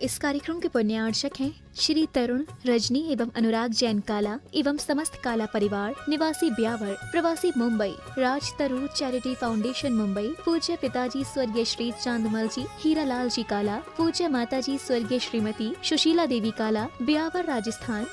इस कार्यक्रम के पुण्यार्चक हैं श्री तरुण, रजनी एवं अनुराग जैन काला एवं समस्त काला परिवार, निवासी ब्यावर, प्रवासी मुंबई, राज तरु चैरिटी फाउंडेशन मुंबई। पूज्य पिताजी स्वर्गीय श्री चांदमल जी हीरालाल जी काला, पूज्य माताजी स्वर्गीय श्रीमती सुशीला देवी काला, ब्यावर राजस्थान।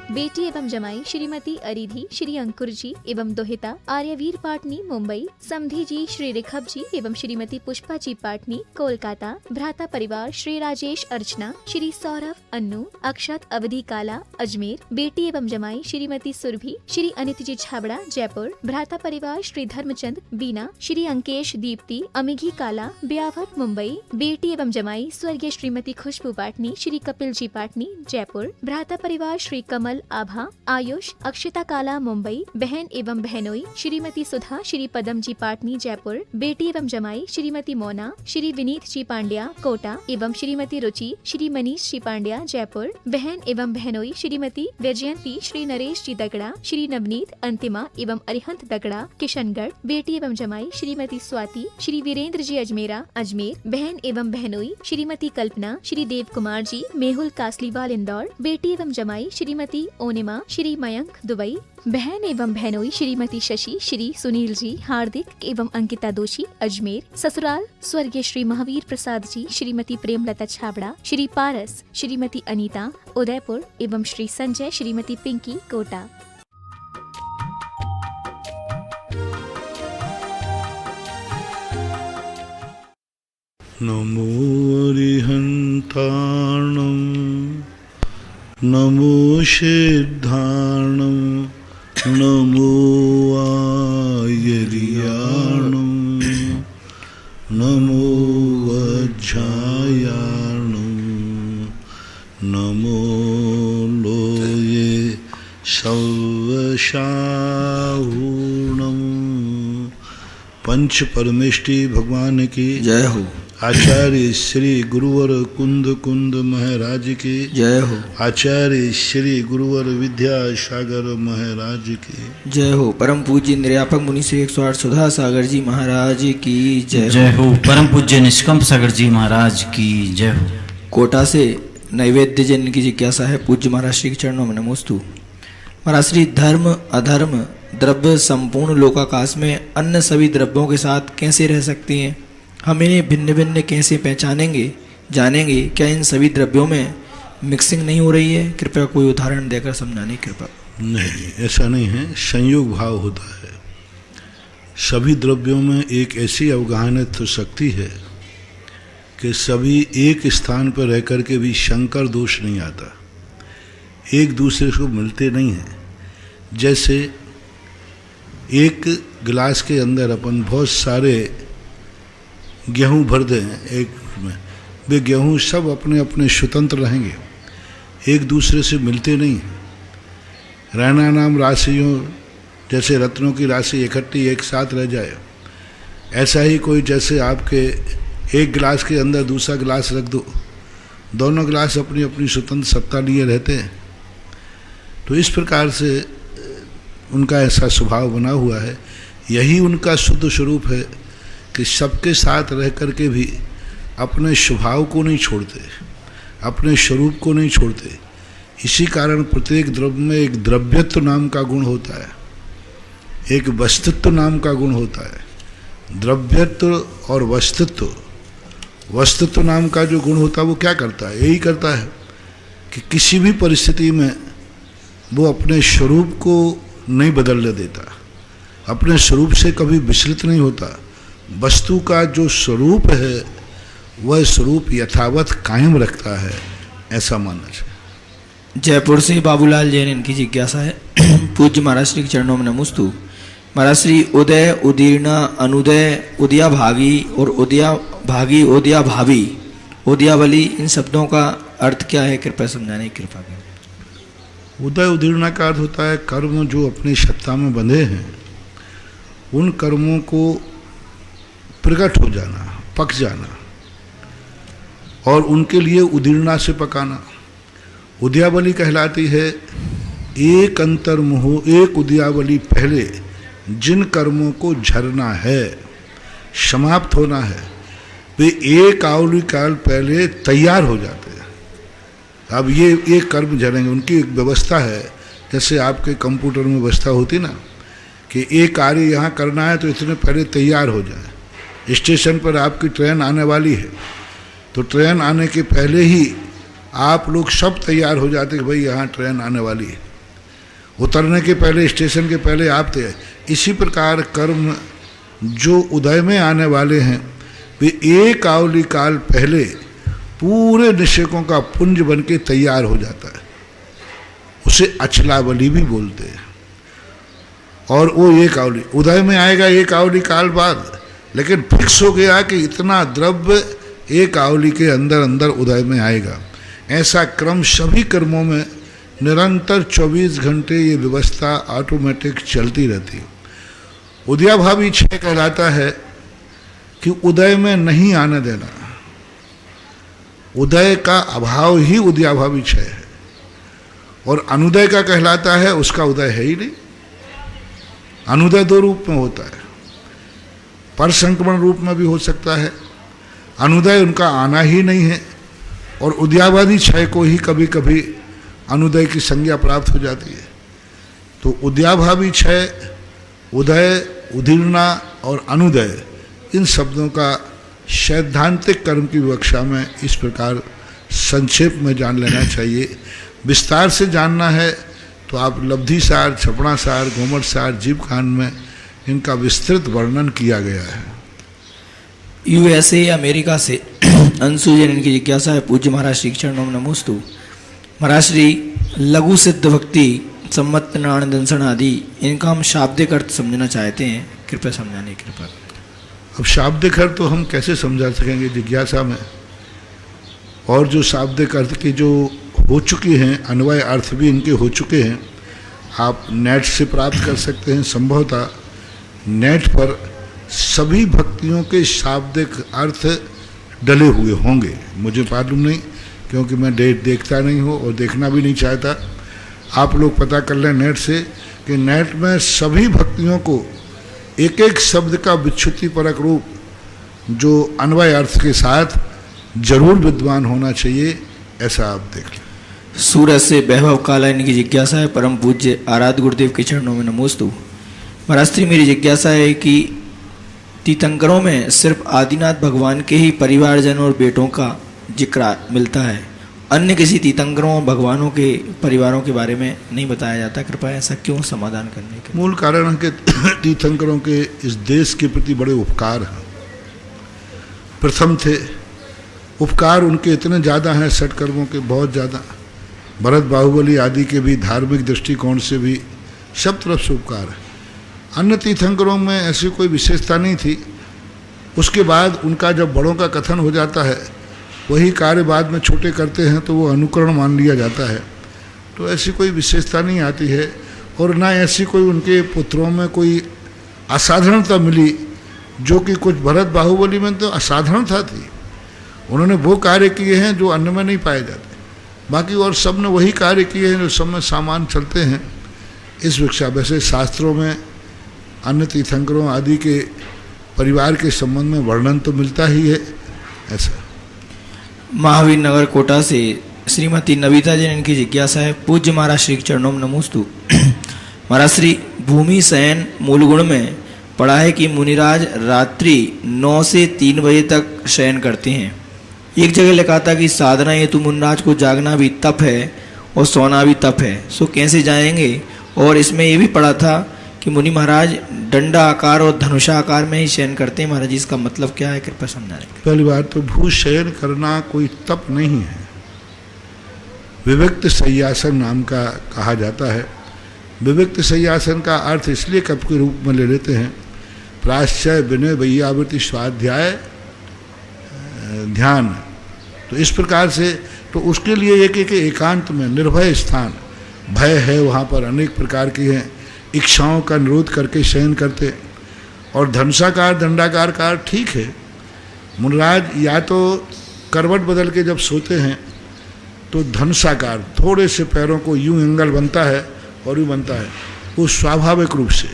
बेटी एवं जमाई श्रीमती अरिधि श्री अंकुर जी एवं दोहिता आर्यवीर पाटनी मुंबई, समधी जी श्री रिखब जी एवं श्रीमती पुष्पा जी पाटनी कोलकाता। भ्राता परिवार श्री राजेश अर्चना, श्री सौरभ, अन्नू, अक्षत, अवधि काला अजमेर। बेटी एवं जमाई श्रीमती सुरभि श्री अनित जी छाबड़ा जयपुर। भ्राता परिवार श्री धर्मचंद, बीना, श्री अंकेश, दीप्ति, अमिघी काला ब्यावर मुंबई। बेटी एवं जमाई स्वर्गीय श्रीमती खुशबू पाटनी श्री कपिल जी पाटनी जयपुर। भ्राता परिवार श्री कमल, आभा, आयुष, अक्षिता काला मुंबई। बहन एवं बहनोई श्रीमती सुधा श्री पदम जी पाटनी जयपुर। बेटी एवं जमाई श्रीमती मोना श्री विनीत जी पांड्या कोटा एवं श्रीमती रुचि श्री मनीष जी पांड्या जयपुर। बहन एवं बहनोई श्रीमती वैजयंती श्री नरेश जी दगड़ा, श्री नवनीत, अंतिमा एवं अरिहंत दगड़ा किशनगढ़। बेटी एवं जमाई श्रीमती स्वाति श्री वीरेंद्र जी अजमेरा अजमेर। बहन एवं बहनोई श्रीमती कल्पना श्री देव कुमार जी मेहुल कासलीवाल इंदौर। बेटी एवं जमाई श्रीमती ओनिमा श्री मयंक दुबई। बहन एवं बहनोई श्रीमती शशि श्री सुनील जी हार्दिक एवं अंकिता दोषी अजमेर। ससुराल स्वर्गीय श्री महावीर प्रसाद जी श्रीमती प्रेमलता छाबड़ा, श्री पारस श्रीमती अनीता उदयपुर एवं श्री संजय श्रीमती पिंकी कोटा। नमो अरिहन्ताणं नमो सिद्धाणं नमो आयर्याणं नमो वज्रायाणं नमो लोये सर्वशाहूणं। पंच परमेष्टि भगवान की जय हो। आचार्य श्री गुरुवर कुंद महाराज की जय हो। आचार्य श्री गुरुवर विद्यासागर महाराज की जय हो। परम पूज्य निर्यापक मुनि श्री 108 सुधा सागर जी महाराज की जय जय हो। परम पूज्य निष्कंप सागर जी महाराज की जय हो। कोटा से नैवेद्य जन की जिज्ञासा है। पूज्य महाराज श्री के चरणों में नमोस्तु। महाराज श्री धर्म अधर्म द्रव्य संपूर्ण लोकाकाश में अन्य सभी द्रव्यों के साथ कैसे रह सकती हैं? हम इन्हें भिन्न भिन्न कैसे पहचानेंगे, जानेंगे? क्या इन सभी द्रव्यों में मिक्सिंग नहीं हो रही है? कृपया कोई उदाहरण देकर समझाने की कृपा। नहीं, ऐसा नहीं है। संयोग भाव होता है। सभी द्रव्यों में एक ऐसी अवगाहनित शक्ति है कि सभी एक स्थान पर रह कर के भी शंकर दोष नहीं आता, एक दूसरे को मिलते नहीं हैं। जैसे एक गिलास के अंदर अपन बहुत सारे गेहूँ भर दें एक में, वे गेहूँ सब अपने अपने स्वतंत्र रहेंगे, एक दूसरे से मिलते नहीं। रैना नाम राशियों जैसे रत्नों की राशि इकट्ठी एक साथ रह जाए, ऐसा ही कोई जैसे आपके एक गिलास के अंदर दूसरा गिलास रख दो, दोनों गिलास अपनी अपनी स्वतंत्र सत्ता लिए रहते हैं। तो इस प्रकार से उनका ऐसा स्वभाव बना हुआ है। यही उनका शुद्ध स्वरूप है कि सबके साथ रह कर के भी अपने स्वभाव को नहीं छोड़ते, अपने स्वरूप को नहीं छोड़ते। इसी कारण प्रत्येक द्रव्य में एक द्रव्यत्व नाम का गुण होता है, एक वस्तुत्व नाम का गुण होता है। द्रव्यत्व और वस्तुत्व नाम का जो गुण होता है वो क्या करता है? यही करता है कि किसी भी परिस्थिति में वो अपने स्वरूप को नहीं बदलने देता, अपने स्वरूप से कभी विचलित नहीं होता। वस्तु का जो स्वरूप है वह स्वरूप यथावत कायम रखता है, ऐसा मानना चाहिए। जयपुर से बाबूलाल जैन इनकी जिज्ञासा है। पूज्य महाराज श्री के चरणों में नमोस्तु। महाराज श्री उदय, उदीर्णा, अनुदय, उदया भागी और उदया भागी, उदया भावी, उदयावली, इन शब्दों का अर्थ क्या है? कृपया समझाने की कृपा करें। उदय उदीर्णा का अर्थ होता है कर्म जो अपनी सत्ता में बंधे हैं, उन कर्मों को प्रकट हो जाना, पक जाना, और उनके लिए उदीर्णा से पकाना। उदयावली कहलाती है एक अंतर्मुह, एक उदयावली पहले जिन कर्मों को झरना है, समाप्त होना है, वे एक आवली काल पहले तैयार हो जाते हैं। अब ये कर्म झरेंगे, उनकी एक व्यवस्था है, जैसे आपके कंप्यूटर में व्यवस्था होती ना कि एक कार्य यहाँ करना है तो इतने पहले तैयार हो जाए। स्टेशन पर आपकी ट्रेन आने वाली है तो ट्रेन आने के पहले ही आप लोग सब तैयार हो जाते कि भाई यहाँ ट्रेन आने वाली है। उतरने के पहले, स्टेशन के पहले आप तैयार। इसी प्रकार कर्म जो उदय में आने वाले हैं वे एक आवली काल पहले पूरे निषेकों का पुंज बन के तैयार हो जाता है। उसे अचलावली भी बोलते हैं। और वो एक आवली उदय में आएगा एक आवली काल बाद, लेकिन फिक्स हो गया कि इतना द्रव्य एक आवली के अंदर अंदर उदय में आएगा। ऐसा क्रम सभी कर्मों में निरंतर 24 घंटे ये व्यवस्था ऑटोमेटिक चलती रहती है। उदयाभावी क्षय कहलाता है कि उदय में नहीं आने देना। उदय का अभाव ही उदयाभावी क्षय है। और अनुदय का कहलाता है उसका उदय है ही नहीं। अनुदय दो रूप में होता है, पर संक्रमण रूप में भी हो सकता है। अनुदय उनका आना ही नहीं है, और उदयाभावी क्षय को ही कभी कभी अनुदय की संज्ञा प्राप्त हो जाती है। तो उदयाभावी क्षय, उदय, उदीर्णा और अनुदय, इन शब्दों का सैद्धांतिक कर्म की विवक्षा में इस प्रकार संक्षेप में जान लेना चाहिए। विस्तार से जानना है तो आप लब्धि सार, छपड़ा सार, घूमट सार, जीवकांड में इनका विस्तृत वर्णन किया गया है। यूएसए अमेरिका से अंशु जैन इनकी जिज्ञासा है। पूज्य महाराज श्री चरणों में नमोस्तु। महाराज श्री लघु सिद्ध भक्ति, सम्मत नारायण दंसन आदि, इनका हम शाब्दिक अर्थ समझना चाहते हैं, कृपया समझाने की कृपा। अब शाब्दिक अर्थ तो हम कैसे समझा सकेंगे जिज्ञासा में, और जो शाब्दिक अर्थ की जो हो चुकी हैं, अन्वय अर्थ भी इनके हो चुके हैं, आप नेट से प्राप्त कर सकते हैं। संभवतः नेट पर सभी भक्तियों के शाब्दिक अर्थ डले हुए होंगे, मुझे मालूम नहीं, क्योंकि मैं देखता नहीं हूँ और देखना भी नहीं चाहता। आप लोग पता कर लें नेट से कि नेट में सभी भक्तियों को एक एक शब्द का विच्छुति परक रूप जो अन्वय अर्थ के साथ जरूर विद्वान होना चाहिए, ऐसा आप देख लें। सूरत से वैभव काला इनकी जिज्ञासा है। परम पूज्य आराध्य गुरुदेव के चरणों में नमोस्तु। महाराज श्री मेरी जिज्ञासा है कि तीर्थंकरों में सिर्फ आदिनाथ भगवान के ही परिवारजन और बेटों का जिक्र मिलता है, अन्य किसी तीर्थंकरों भगवानों के परिवारों के बारे में नहीं बताया जाता। कृपया ऐसा क्यों समाधान करने के? मूल कारण है कि तीर्थंकरों के इस देश के प्रति बड़े उपकार हैं। प्रथम थे, उपकार उनके इतने ज़्यादा हैं, षटकर्मों के बहुत ज़्यादा, भरत बाहुबली आदि के भी धार्मिक दृष्टिकोण से भी सब तरफ से उपकार है। अन्य तीर्थंकरों में ऐसी कोई विशेषता नहीं थी। उसके बाद उनका जब बड़ों का कथन हो जाता है, वही कार्य बाद में छोटे करते हैं तो वो अनुकरण मान लिया जाता है। तो ऐसी कोई विशेषता नहीं आती है, और ना ऐसी कोई उनके पुत्रों में कोई असाधारणता मिली, जो कि कुछ भरत बाहुबली में तो असाधारणता थी। उन्होंने वो कार्य किए हैं जो अन्य में नहीं पाए जाते, बाकी और सब ने वही कार्य किए हैं जो सब में सामान चलते हैं। इस विषय वैसे शास्त्रों में अन्य तीर्थंकरों आदि के परिवार के संबंध में वर्णन तो मिलता ही है। ऐसा महावीर नगर कोटा से श्रीमती नविता जी इनकी जिज्ञासा है। पूज्य महाराज श्री चरणों में नमोस्तु। महाराज श्री भूमि शयन मूलगुण में पढ़ा है कि मुनिराज रात्रि 9 से 3 बजे तक शयन करते हैं। एक जगह लिखा था कि साधना हेतु मुनिराज को जागना भी तप है और सोना भी तप है, सो कैसे जाएंगे? और इसमें ये भी पढ़ा था कि मुनि महाराज डंडा आकार और धनुषा आकार में ही शयन करते हैं। महाराज इसका मतलब क्या है, कृपया समझाएं। पहली बात तो भूशयन करना कोई तप नहीं है, विविक्त शय्यासन नाम का कहा जाता है। विविक्त शय्यासन का अर्थ इसलिए कप के रूप में ले लेते हैं, प्राश्चय, विनय, वैयावृत्ति, स्वाध्याय, ध्यान। तो इस प्रकार से तो उसके लिए एक एकांत में निर्भय स्थान, भय है वहाँ पर, अनेक प्रकार की हैं, इच्छाओं का निरोध करके शयन करते। और धनुषाकार, दंडाकार का ठीक है। मुनिराज या तो करवट बदल के जब सोते हैं तो धनुषाकार, थोड़े से पैरों को यूं एंगल बनता है और यूं बनता है, वो स्वाभाविक रूप से।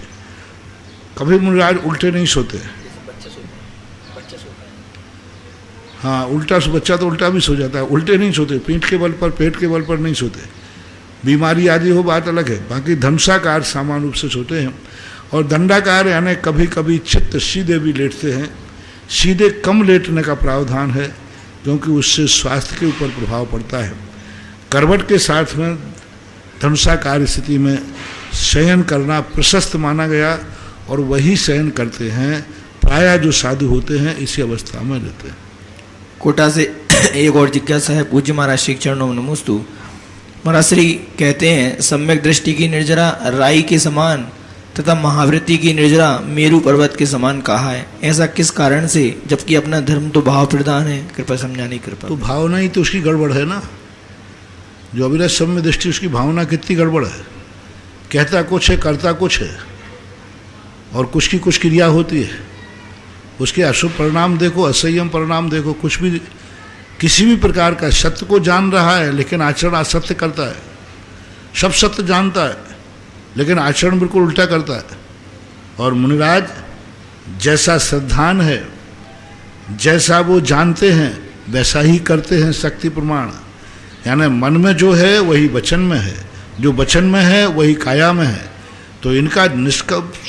कभी मुनिराज उल्टे नहीं सोते। हाँ, उल्टा बच्चा तो उल्टा भी सो जाता है, उल्टे नहीं सोते, पीठ के बल पर, पेट के बल पर नहीं सोते। बीमारी आदि हो बात अलग है, बाकी धनुषाकार सामान्य रूप से सोते हैं। और दंडाकार यानी कभी कभी चित्त सीधे भी लेटते हैं। सीधे कम लेटने का प्रावधान है, क्योंकि उससे स्वास्थ्य के ऊपर प्रभाव पड़ता है। करवट के साथ में धनुषाकार स्थिति में शयन करना प्रशस्त माना गया, और वही शयन करते हैं प्रायः जो साधु होते हैं, इसी अवस्था में रहते हैं। कोटा से एक और जिज्ञासा है, पूज्य महाराज श्री के चरणों में नमोस्तु। महाराज श्री कहते हैं, सम्यक दृष्टि की निर्जरा राई के समान तथा महावृत्ति की निर्जरा मेरु पर्वत के समान कहा है। ऐसा किस कारण से, जबकि अपना धर्म तो भाव प्रधान है? कृपा समझाने की कृपा। तो भावना ही तो उसकी गड़बड़ है ना। जो अविरत सम्य दृष्टि, उसकी भावना कितनी गड़बड़ है। कहता कुछ है, करता कुछ है, और कुछ की कुछ क्रिया होती है। उसके अशुभ परिणाम देखो, असंयम परिणाम देखो, कुछ भी किसी भी प्रकार का। सत्य को जान रहा है लेकिन आचरण असत्य करता है। सब सत्य जानता है लेकिन आचरण बिल्कुल उल्टा करता है। और मुनिराज जैसा श्रद्धान है, जैसा वो जानते हैं वैसा ही करते हैं। शक्ति प्रमाण यानी मन में जो है वही वचन में है, जो वचन में है वही काया में है। तो इनका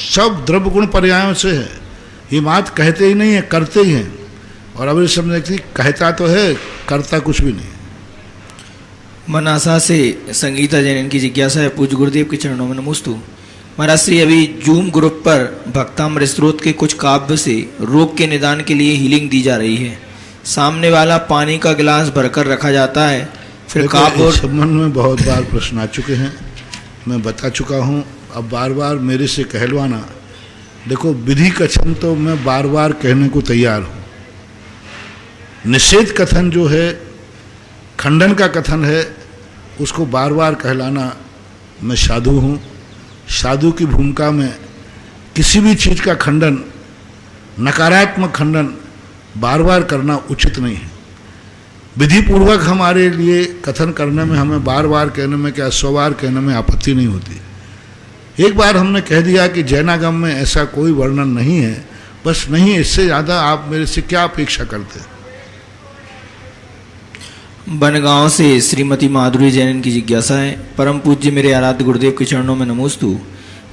सब द्रव्य गुण पर्यायों से है। ये बात कहते ही नहीं है, करते ही हैं। और अब समझते कहता तो है, करता कुछ भी नहीं। मनासा से संगीता जैन, इनकी जिज्ञासा है, पूज्य गुरुदेव के चरणों में नमोस्तु। महाराज श्री, अभी जूम ग्रुप पर भक्तामृत स्रोत के कुछ काव्य से रोग के निदान के लिए हीलिंग दी जा रही है। सामने वाला पानी का गिलास भरकर रखा जाता है, फिर काव्य। इस संबंध में बहुत बार प्रश्न आ चुके हैं, मैं बता चुका हूँ। अब बार बार मेरे से कहलवाना, देखो विधि कथन तो मैं बार बार कहने को तैयार हूँ। निषेध कथन जो है, खंडन का कथन है, उसको बार बार कहलाना मैं साधु हूँ। साधु की भूमिका में किसी भी चीज़ का खंडन, नकारात्मक खंडन बार बार करना उचित नहीं है। विधि पूर्वक हमारे लिए कथन करने में, हमें बार बार कहने में, क्या 100 बार कहने में आपत्ति नहीं होती। एक बार हमने कह दिया कि जैनागम में ऐसा कोई वर्णन नहीं है, बस नहीं, इससे ज़्यादा आप मेरे से क्या अपेक्षा करते हैं। बनगांव से श्रीमती माधुरी जैन की जिज्ञासा है, परम पूज्य मेरे आराध्य गुरुदेव के चरणों में नमोस्तु।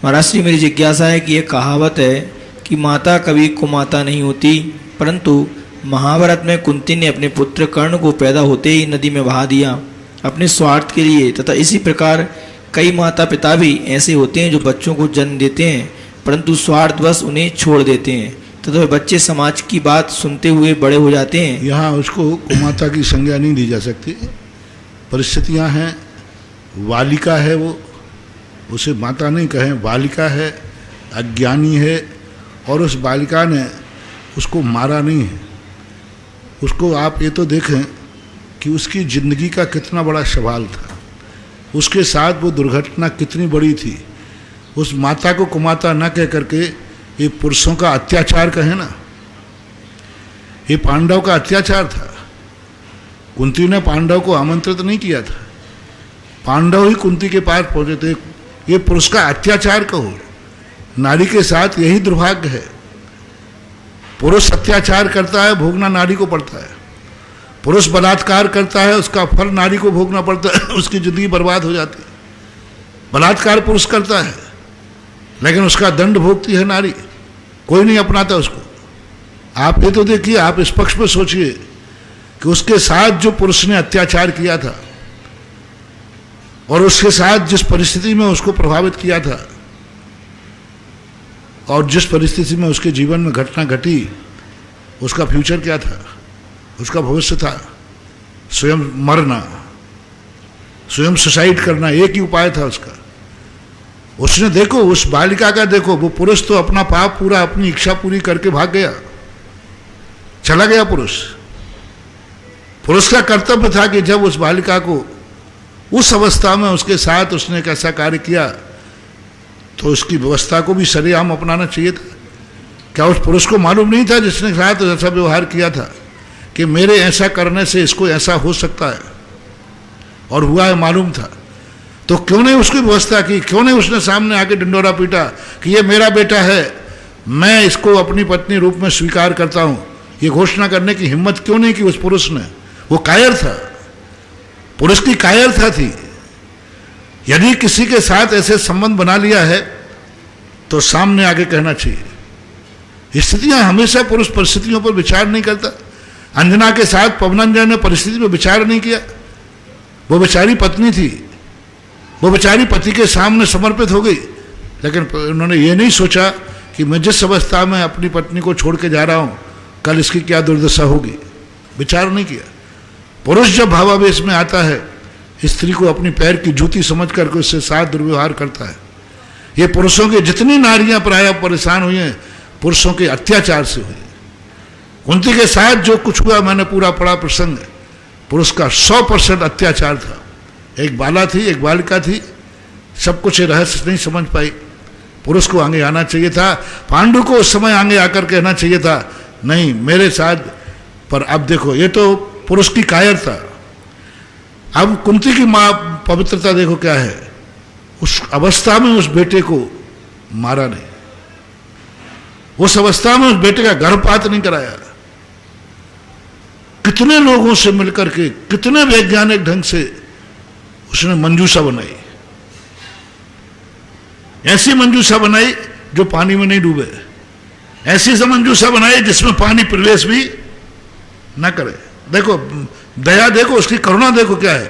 महाराज श्री, मेरी जिज्ञासा है कि यह कहावत है कि माता कभी कुमाता नहीं होती, परंतु महाभारत में कुंती ने अपने पुत्र कर्ण को पैदा होते ही नदी में बहा दिया अपने स्वार्थ के लिए, तथा इसी प्रकार कई माता पिता भी ऐसे होते हैं जो बच्चों को जन्म देते हैं परंतु स्वार्थवश उन्हें छोड़ देते हैं, तथा बच्चे समाज की बात सुनते हुए बड़े हो जाते हैं। यहाँ उसको कुमाता की संज्ञा नहीं दी जा सकती। परिस्थितियाँ हैं, बालिका है वो, उसे माता नहीं कहें, बालिका है, अज्ञानी है, और उस बालिका ने उसको मारा नहीं है। उसको आप ये तो देखें कि उसकी ज़िंदगी का कितना बड़ा सवाल था, उसके साथ वो दुर्घटना कितनी बड़ी थी। उस माता को कुमाता न कह करके ये पुरुषों का अत्याचार कहे ना, ये पांडव का अत्याचार था। कुंती ने पांडव को आमंत्रित नहीं किया था, पांडव ही कुंती के पास पहुंचे थे। ये पुरुष का अत्याचार कहो, नारी के साथ यही दुर्भाग्य है। पुरुष अत्याचार करता है, भोगना नारी को पड़ता है। पुरुष बलात्कार करता है, उसका फल नारी को भोगना पड़ता है, उसकी जिंदगी बर्बाद हो जाती है। बलात्कार पुरुष करता है लेकिन उसका दंड भोगती है नारी, कोई नहीं अपनाता उसको। आप ये तो देखिए, आप इस पक्ष में सोचिए कि उसके साथ जो पुरुष ने अत्याचार किया था और उसके साथ जिस परिस्थिति में उसको प्रभावित किया था और जिस परिस्थिति में उसके जीवन में घटना घटी, उसका फ्यूचर क्या था, उसका भविष्य था स्वयं मरना, स्वयं सुसाइड करना, एक ही उपाय था उसका। उसने देखो, उस बालिका का देखो, वो पुरुष तो अपना पाप पूरा, अपनी इच्छा पूरी करके भाग गया, चला गया पुरुष। पुरुष का कर्तव्य था कि जब उस बालिका को उस अवस्था में उसके साथ उसने एक ऐसा कार्य किया तो उसकी व्यवस्था को भी सरेआम अपनाना चाहिए था। क्या उस पुरुष को मालूम नहीं था जिसने साथ ऐसा व्यवहार किया था कि मेरे ऐसा करने से इसको ऐसा हो सकता है, और हुआ है, मालूम था। तो क्यों नहीं उसकी व्यवस्था की, क्यों नहीं उसने सामने आके डंडोरा पीटा कि ये मेरा बेटा है मैं इसको अपनी पत्नी रूप में स्वीकार करता हूं, ये घोषणा करने की हिम्मत क्यों नहीं की उस पुरुष ने? वो कायर था, पुरुष की कायरता थी। यदि किसी के साथ ऐसे संबंध बना लिया है तो सामने आगे कहना चाहिए। स्थितियां हमेशा पुरुष परिस्थितियों पर विचार नहीं करता। अंजना के साथ पवनंजन ने परिस्थिति पर विचार नहीं किया। वो बेचारी पत्नी थी, वो बेचारी पति के सामने समर्पित हो गई, लेकिन उन्होंने ये नहीं सोचा कि मैं जिस अवस्था में अपनी पत्नी को छोड़ के जा रहा हूं, कल इसकी क्या दुर्दशा होगी। विचार नहीं किया। पुरुष जब भावावेश में आता है, स्त्री को अपनी पैर की जूती समझ करके उसके साथ दुर्व्यवहार करता है। ये पुरुषों की जितनी नारियां प्राय परेशान हुई हैं, पुरुषों के अत्याचार से हुई। कुंती के साथ जो कुछ हुआ, मैंने पूरा पढ़ा प्रसंग, पुरुष का 100% अत्याचार था। एक बाला थी, एक बालिका थी, सब कुछ रहस्य नहीं समझ पाई। पुरुष को आगे आना चाहिए था। पांडु को उस समय आगे आकर कहना चाहिए था, नहीं मेरे साथ। पर अब देखो, ये तो पुरुष की कायरता। अब कुंती की मां पवित्रता देखो क्या है, उस अवस्था में उस बेटे को मारा नहीं, उस अवस्था में उस बेटे का गर्भपात नहीं कराया। कितने लोगों से मिलकर के, कितने वैज्ञानिक ढंग से उसने मंजूषा बनाई। ऐसी मंजूषा बनाई जो पानी में नहीं डूबे, ऐसी मंजूषा बनाई जिसमें पानी प्रवेश भी न करे। देखो दया, देखो उसकी करुणा, देखो क्या है।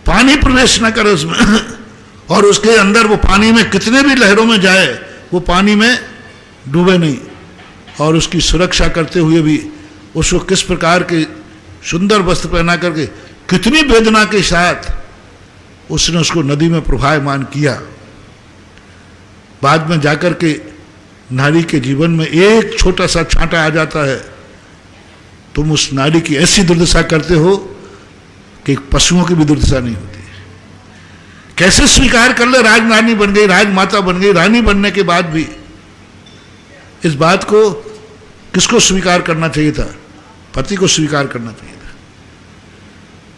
पानी प्रवेश न करे उसमें और उसके अंदर वो पानी में कितने भी लहरों में जाए, वो पानी में डूबे नहीं। और उसकी सुरक्षा करते हुए भी उसको किस प्रकार के सुंदर वस्त्र पहना करके, कितनी वेदना के साथ उसने उसको नदी में प्रवाहमान किया। बाद में जाकर के नारी के जीवन में एक छोटा सा छांटा आ जाता है, तुम उस नारी की ऐसी दुर्दशा करते हो कि पशुओं की भी दुर्दशा नहीं होती। कैसे स्वीकार कर ले, राजरानी बन गई, राजमाता बन गई। रानी बनने के बाद भी इस बात को किसको स्वीकार करना चाहिए था? पति को स्वीकार करना चाहिए था।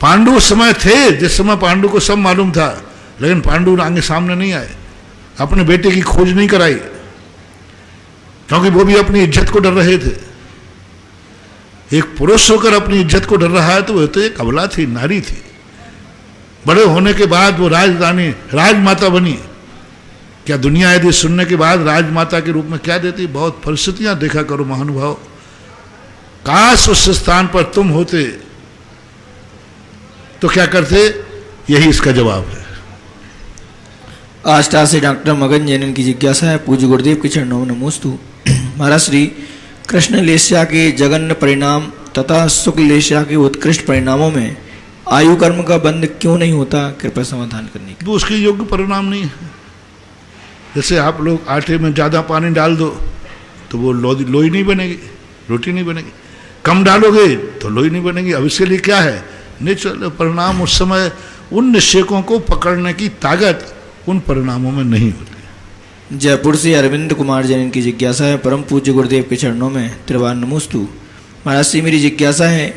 पांडु उस समय थे जिस समय पांडु को सब मालूम था, लेकिन पांडु आगे सामने नहीं आए, अपने बेटे की खोज नहीं कराई, क्योंकि वो भी अपनी इज्जत को डर रहे थे। एक पुरुष होकर अपनी इज्जत को डर रहा है तो वो तो एक अबला थी, नारी थी। बड़े होने के बाद वो राजरानी, राजमाता बनी। क्या दुनिया यदि सुनने के बाद राजमाता के रूप में क्या देती? बहुत परिस्थितियां देखा करो महानुभाव। काश उस स्थान पर तुम होते तो क्या करते? यही इसका जवाब है। आस्था से डॉक्टर मगन जैन की जिज्ञासा है, पूज्य गुरुदेव के चरणों में नमोस्तु। महाराज श्री कृष्ण लेस्या के जघन्य परिणाम तथा शुक्ल लेस्या के उत्कृष्ट परिणामों में आयु कर्म का बंध क्यों नहीं होता? कृपया समाधान करने की। वो उसके योग्य परिणाम नहीं है। जैसे आप लोग आटे में ज़्यादा पानी डाल दो तो वो लोई नहीं बनेगी, रोटी नहीं बनेगी। कम डालोगे तो लोई नहीं बनेगी। अब इसके लिए क्या है? नेचुरल परिणाम। उस समय उन निश्चयों को पकड़ने की ताकत उन परिणामों में नहीं होती। जयपुर से अरविंद कुमार जैन की जिज्ञासा है, परम पूज्य गुरुदेव के चरणों में त्रिवार नमोस्तु। महाराज से मेरी जिज्ञासा है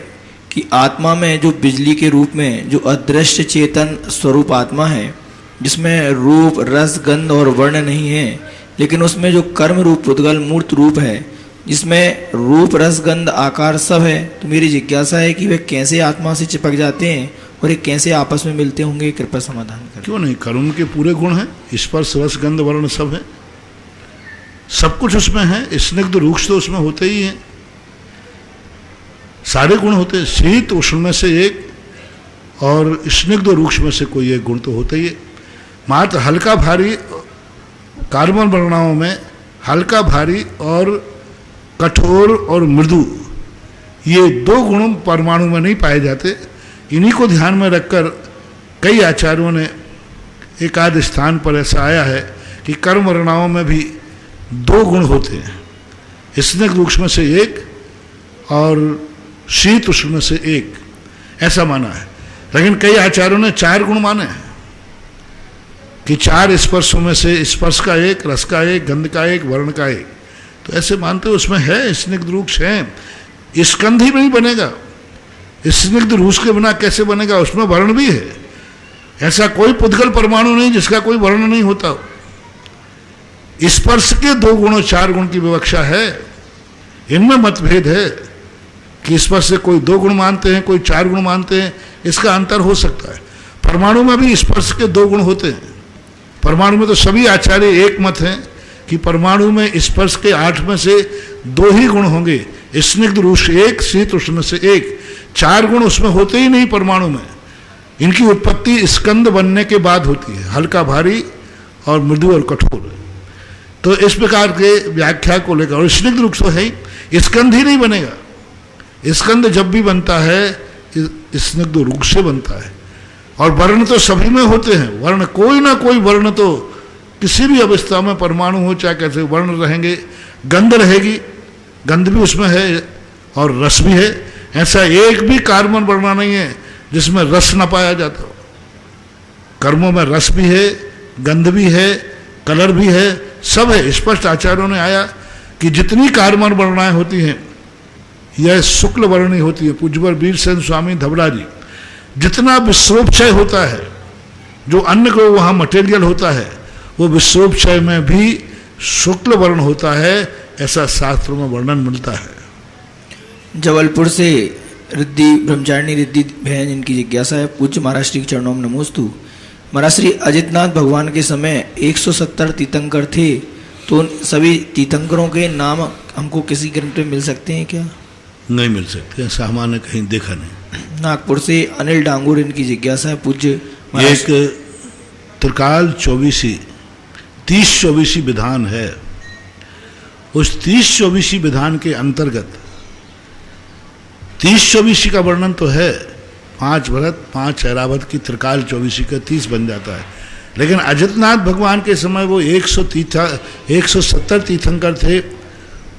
कि आत्मा में जो बिजली के रूप में जो अदृश्य चेतन स्वरूप आत्मा है, जिसमें रूप रस गंध और वर्ण नहीं है, लेकिन उसमें जो कर्म रूप पुद्गल मूर्त रूप है, जिसमें रूप रस गंध आकार सब है, तो मेरी जिज्ञासा है कि वे कैसे आत्मा से चिपक जाते हैं और ये कैसे आपस में मिलते होंगे? कृपया समाधान करें। क्यों नहीं? कर्म के पूरे गुण हैं, स्पर्श रस गंध वर्ण सब है, सब कुछ उसमें है। स्निग्ध रूक्ष तो उसमें होते ही हैं, सारे गुण होते हैं। शीत उष्ण में से एक और स्निग्ध रूक्ष में से कोई एक गुण तो होता ही है। मात्र हल्का भारी कार्बन वर्णाओं में हल्का भारी और कठोर और मृदु, ये दो गुण परमाणु में नहीं पाए जाते। इन्हीं को ध्यान में रखकर कई आचार्यों ने एक आध स्थान पर ऐसा आया है कि कर्म वर्णाओं में भी दो गुण होते हैं, स्निग्ध रूक्ष में से एक और शीत उष्ण में से एक, ऐसा माना है। लेकिन कई आचार्यों ने 4 गुण माने हैं कि 4 स्पर्शों में से स्पर्श का एक, रस का एक, गंध का एक, वर्ण का एक, तो ऐसे मानते हो उसमें है स्निग्ध रूक्ष है। स्कंध ही नहीं बनेगा, स्निग्ध रूक्ष के बिना कैसे बनेगा? उसमें वर्ण भी है। ऐसा कोई पुद्गल परमाणु नहीं जिसका कोई वर्ण नहीं होता। स्पर्श के 2 गुण और 4 गुण की विवक्षा है, इनमें मतभेद है कि स्पर्श से कोई 2 गुण मानते हैं, कोई 4 गुण मानते हैं, इसका अंतर हो सकता है। परमाणु में भी स्पर्श के 2 गुण होते हैं। परमाणु में तो सभी आचार्य एक मत हैं कि परमाणु में स्पर्श के 8 में से 2 ही गुण होंगे, स्निग्ध रूष 1, शीत उष्ण से 1, 4 गुण उसमें होते ही नहीं परमाणु में। इनकी उत्पत्ति स्कंद बनने के बाद होती है, हल्का भारी और मृदु और कठोर। तो इस प्रकार के व्याख्या को लेकर, और स्निग्ध रूप तो है ही, स्कंद ही नहीं बनेगा। स्कंद जब भी बनता है स्निग्ध रूप से बनता है। और वर्ण तो सभी में होते हैं, वर्ण कोई ना कोई वर्ण तो किसी भी अवस्था में परमाणु हो चाहे कैसे वर्ण रहेंगे। गंध रहेगी, गंध भी उसमें है और रस भी है। ऐसा एक भी कार्बन वर्ण नहीं है जिसमें रस न पाया जाता हो। कर्मों में रस भी है, गंध भी है, कलर भी है, सब है। स्पष्ट आचार्यों ने आया कि जितनी कार्बन वर्णाएं होती हैं यह शुक्ल वर्णी होती है। पूज्यवर वीरसेन स्वामी धबला जी, जितना विश्रोपक्षय होता है, जो अन्न को वहाँ मटेरियल होता है, वो विश्रोपक्षय में भी शुक्ल वर्ण होता है, ऐसा शास्त्रों में वर्णन मिलता है। जबलपुर से रिद्धि ब्रह्मचारिणी रिद्धि बहन, इनकी जिज्ञासा है, पूज्य महाराज श्री के चरणों में नमोस्तु। महाराज श्री अजितनाथ भगवान के समय 170 तीर्थंकर थे, तो उन सभी तीर्थंकरों के नाम हमको किसी ग्रंथ में मिल सकते हैं क्या? नहीं मिल सकते, ऐसा हमारे कहीं देखा नहीं। नागपुर से अनिल डांगुर, इनकी जिज्ञासा है, पूज्य एक त्रिकाल 30-24 विधान है। उस 30-24 विधान के अंतर्गत 30-24 का वर्णन तो है, 5 भरत 5 ऐरावत की त्रिकाल 24 का 30 बन जाता है। लेकिन अजितनाथ भगवान के समय वो 170 तीर्थंकर थे,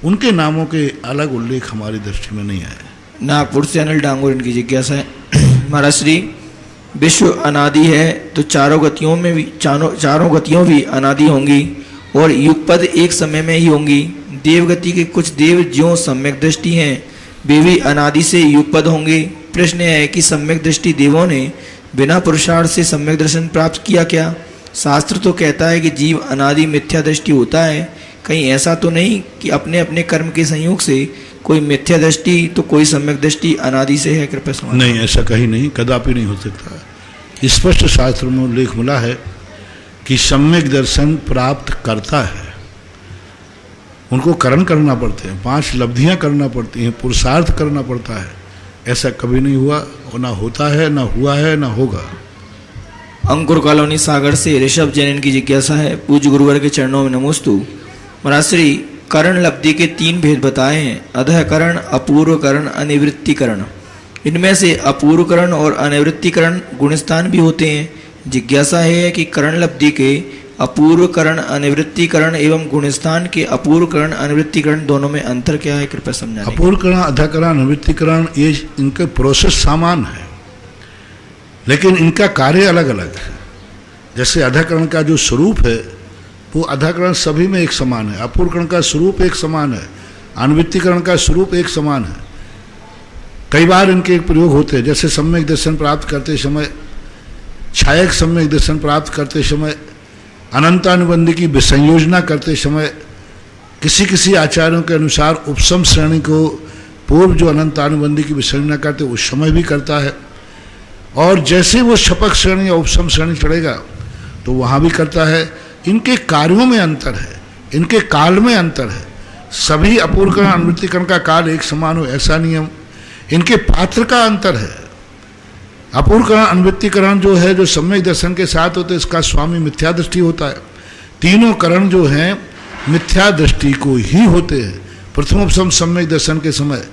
उनके नामों के अलग उल्लेख हमारी दृष्टि में नहीं आए। नागपुर से अनिल डांगुर, इनकी जिज्ञासा है, महाराज श्री विश्व अनादि है तो चारों गतियों भी अनादि होंगी और युगपद एक समय में ही होंगी। देवगति के कुछ देव ज्यों सम्यक दृष्टि हैं, वे भी अनादि से युगपद होंगे। प्रश्न है कि सम्यक दृष्टि देवों ने बिना पुरुषार्थ से सम्यक दर्शन प्राप्त किया क्या? शास्त्र तो कहता है कि जीव अनादि मिथ्या दृष्टि होता है, कहीं ऐसा तो नहीं कि अपने अपने कर्म के संयोग से कोई मिथ्या दृष्टि तो कोई सम्यक दृष्टि अनादि से है? कृपया समझ। नहीं, ऐसा कहीं नहीं, कदापि नहीं हो सकता। स्पष्ट शास्त्र में उल्लेख मिला है कि सम्यक दर्शन प्राप्त करता है, उनको करण करना पड़ते हैं, 5 लब्धियां करना पड़ती हैं, पुरुषार्थ करना पड़ता है। ऐसा कभी नहीं हुआ और ना होता है, ना हुआ है, ना होगा। अंकुर कॉलोनी सागर से ऋषभ जैन, इनकी जिज्ञासा है, पूज्य गुरुवर के चरणों में नमोस्तु। महाराज श्री करण लब्धि के 3 भेद बताए हैं, अधःकरण, अपूर्वकरण, अनिवृत्तिकरण। इनमें से अपूर्वकरण और अनिवृत्तिकरण गुणस्थान भी होते हैं। जिज्ञासा है कि करण लब्धि के अपूर्वकरण, अनिवृत्तिकरण एवं गुणस्थान के अपूर्वकरण, अनिवृत्तिकरण दोनों में अंतर क्या है? कृपया समझाएं। अपूर्वकरण, अधःकरण, अनिवृत्तिकरण ये इनके प्रोसेस समान है, लेकिन इनका कार्य अलग अलग है। जैसे अधःकरण का जो स्वरूप है वो अधःकरण सभी में एक समान है, अपूर्वकरण का स्वरूप एक समान है, अनिवृत्तिकरण का स्वरूप एक समान है। कई बार इनके प्रयोग होते हैं, जैसे सम्यक दर्शन प्राप्त करते समय, छायक सम्यक दर्शन प्राप्त करते समय, अनंतानुबंधी की विसंयोजना करते समय, किसी किसी आचार्यों के अनुसार उपसम श्रेणी को पूर्व जो अनंतानुबंधी की विसंयोजना करते उस समय भी करता है, और जैसे वो शपक श्रेणी या उपसम श्रेणी चढ़ेगा तो वहाँ भी करता है। इनके कार्यों में अंतर है, इनके काल में अंतर है। सभी अपूर्वकरण अनिवृत्तिकरण का काल एक समान हो ऐसा नियम, इनके पात्र का अंतर है। अपूर्वकरण अनिवृत्तिकरण जो है, जो सम्यक दर्शन के साथ होते, इसका स्वामी मिथ्या दृष्टि होता है। तीनों करण जो हैं मिथ्या दृष्टि को ही होते हैं प्रथमोपसम सम्यक दर्शन के समय।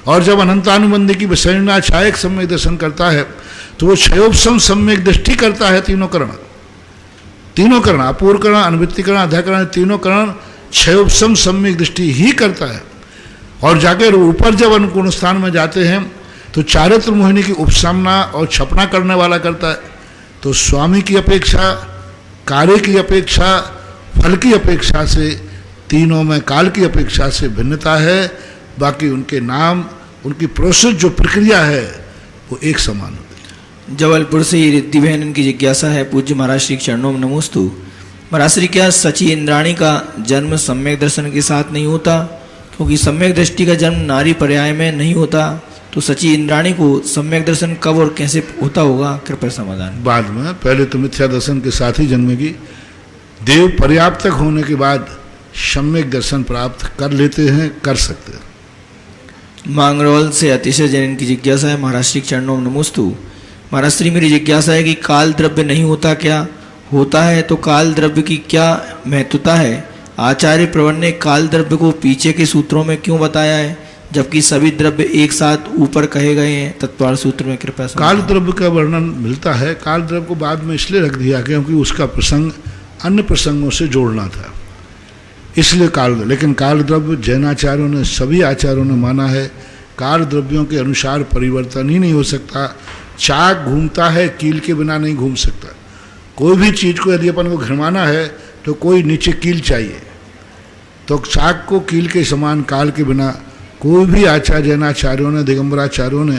और जब अनंतानुबंधी की विसंयोजना छायक सम्यक दर्शन करता है तो वो क्षयोपसम सम्यक दृष्टि करता है। तीनों करण अपूर्वकरण, अनिवृत्तिकरण, अधःकरण, तीनों करण क्षयोपसम सम्यक दृष्टि ही करता है। और जाकर ऊपर जब अनुकूल स्थान में जाते हैं तो चारित्र मोहिनी की उपसामना और छपना करने वाला करता है। तो स्वामी की अपेक्षा, कार्य की अपेक्षा, फल की अपेक्षा से, तीनों में काल की अपेक्षा से भिन्नता है। बाकी उनके नाम, उनकी प्रोसेस जो प्रक्रिया है वो एक समान होती है। जबलपुर से रिद्धि बहन, इनकी जिज्ञासा है, पूज्य महाराज श्री चरणों में नमोस्तु। महाराज क्या सची इंद्राणी का जन्म सम्यक दर्शन के साथ नहीं होता? क्योंकि सम्यक दृष्टि का जन्म नारी पर्याय में नहीं होता, तो सची इंद्राणी को सम्यक दर्शन कब और कैसे होता होगा? कृपया समाधान। बाद में, पहले तो मिथ्या दर्शन के साथ ही जन्मेगी। देव पर्याप्त होने के बाद सम्यक दर्शन प्राप्त कर लेते हैं, कर सकते हैं। मांगरोल से अतिशय जैन की जिज्ञासा है। महाराज श्री चरणों में नमोस्तु। महाराज श्री मेरी जिज्ञासा है कि काल द्रव्य नहीं होता क्या? होता है तो काल द्रव्य की क्या महत्वता है? आचार्य प्रवर ने काल द्रव्य को पीछे के सूत्रों में क्यों बताया है, जबकि सभी द्रव्य एक साथ ऊपर कहे गए हैं तत्वार सूत्र में? कृपया काल द्रव्य का वर्णन मिलता है। काल द्रव्य को बाद में इसलिए रख दिया क्योंकि उसका प्रसंग अन्य प्रसंगों से जोड़ना था, इसलिए काल। लेकिन काल द्रव्य जैनाचार्यों ने, सभी आचार्यों ने माना है काल द्रव्यों के अनुसार परिवर्तन ही नहीं हो सकता। चाक घूमता है, कील के बिना नहीं घूम सकता। कोई भी चीज को यदि अपन को घुमाना है तो कोई नीचे कील चाहिए, तो चाक को कील के समान काल के बिना कोई भी आचार्य, जैनाचार्यों ने, दिगंबराचार्यों ने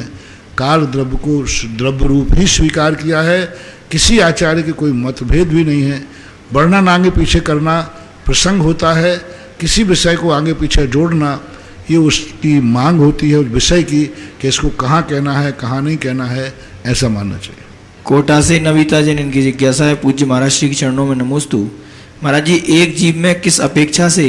काल द्रव्य को द्रव्य रूप ही स्वीकार किया है। किसी आचार्य के कोई मतभेद भी नहीं है। वर्णन आगे पीछे करना प्रसंग होता है, किसी विषय को आगे पीछे जोड़ना ये उसकी मांग होती है उस विषय की कि इसको कहाँ कहना है, कहाँ नहीं कहना है, ऐसा मानना चाहिए। कोटा से नविता जैन इनकी जिज्ञासा है। पूज्य महाराज श्री के चरणों में नमोस्तु। महाराज जी, एक जीव में किस अपेक्षा से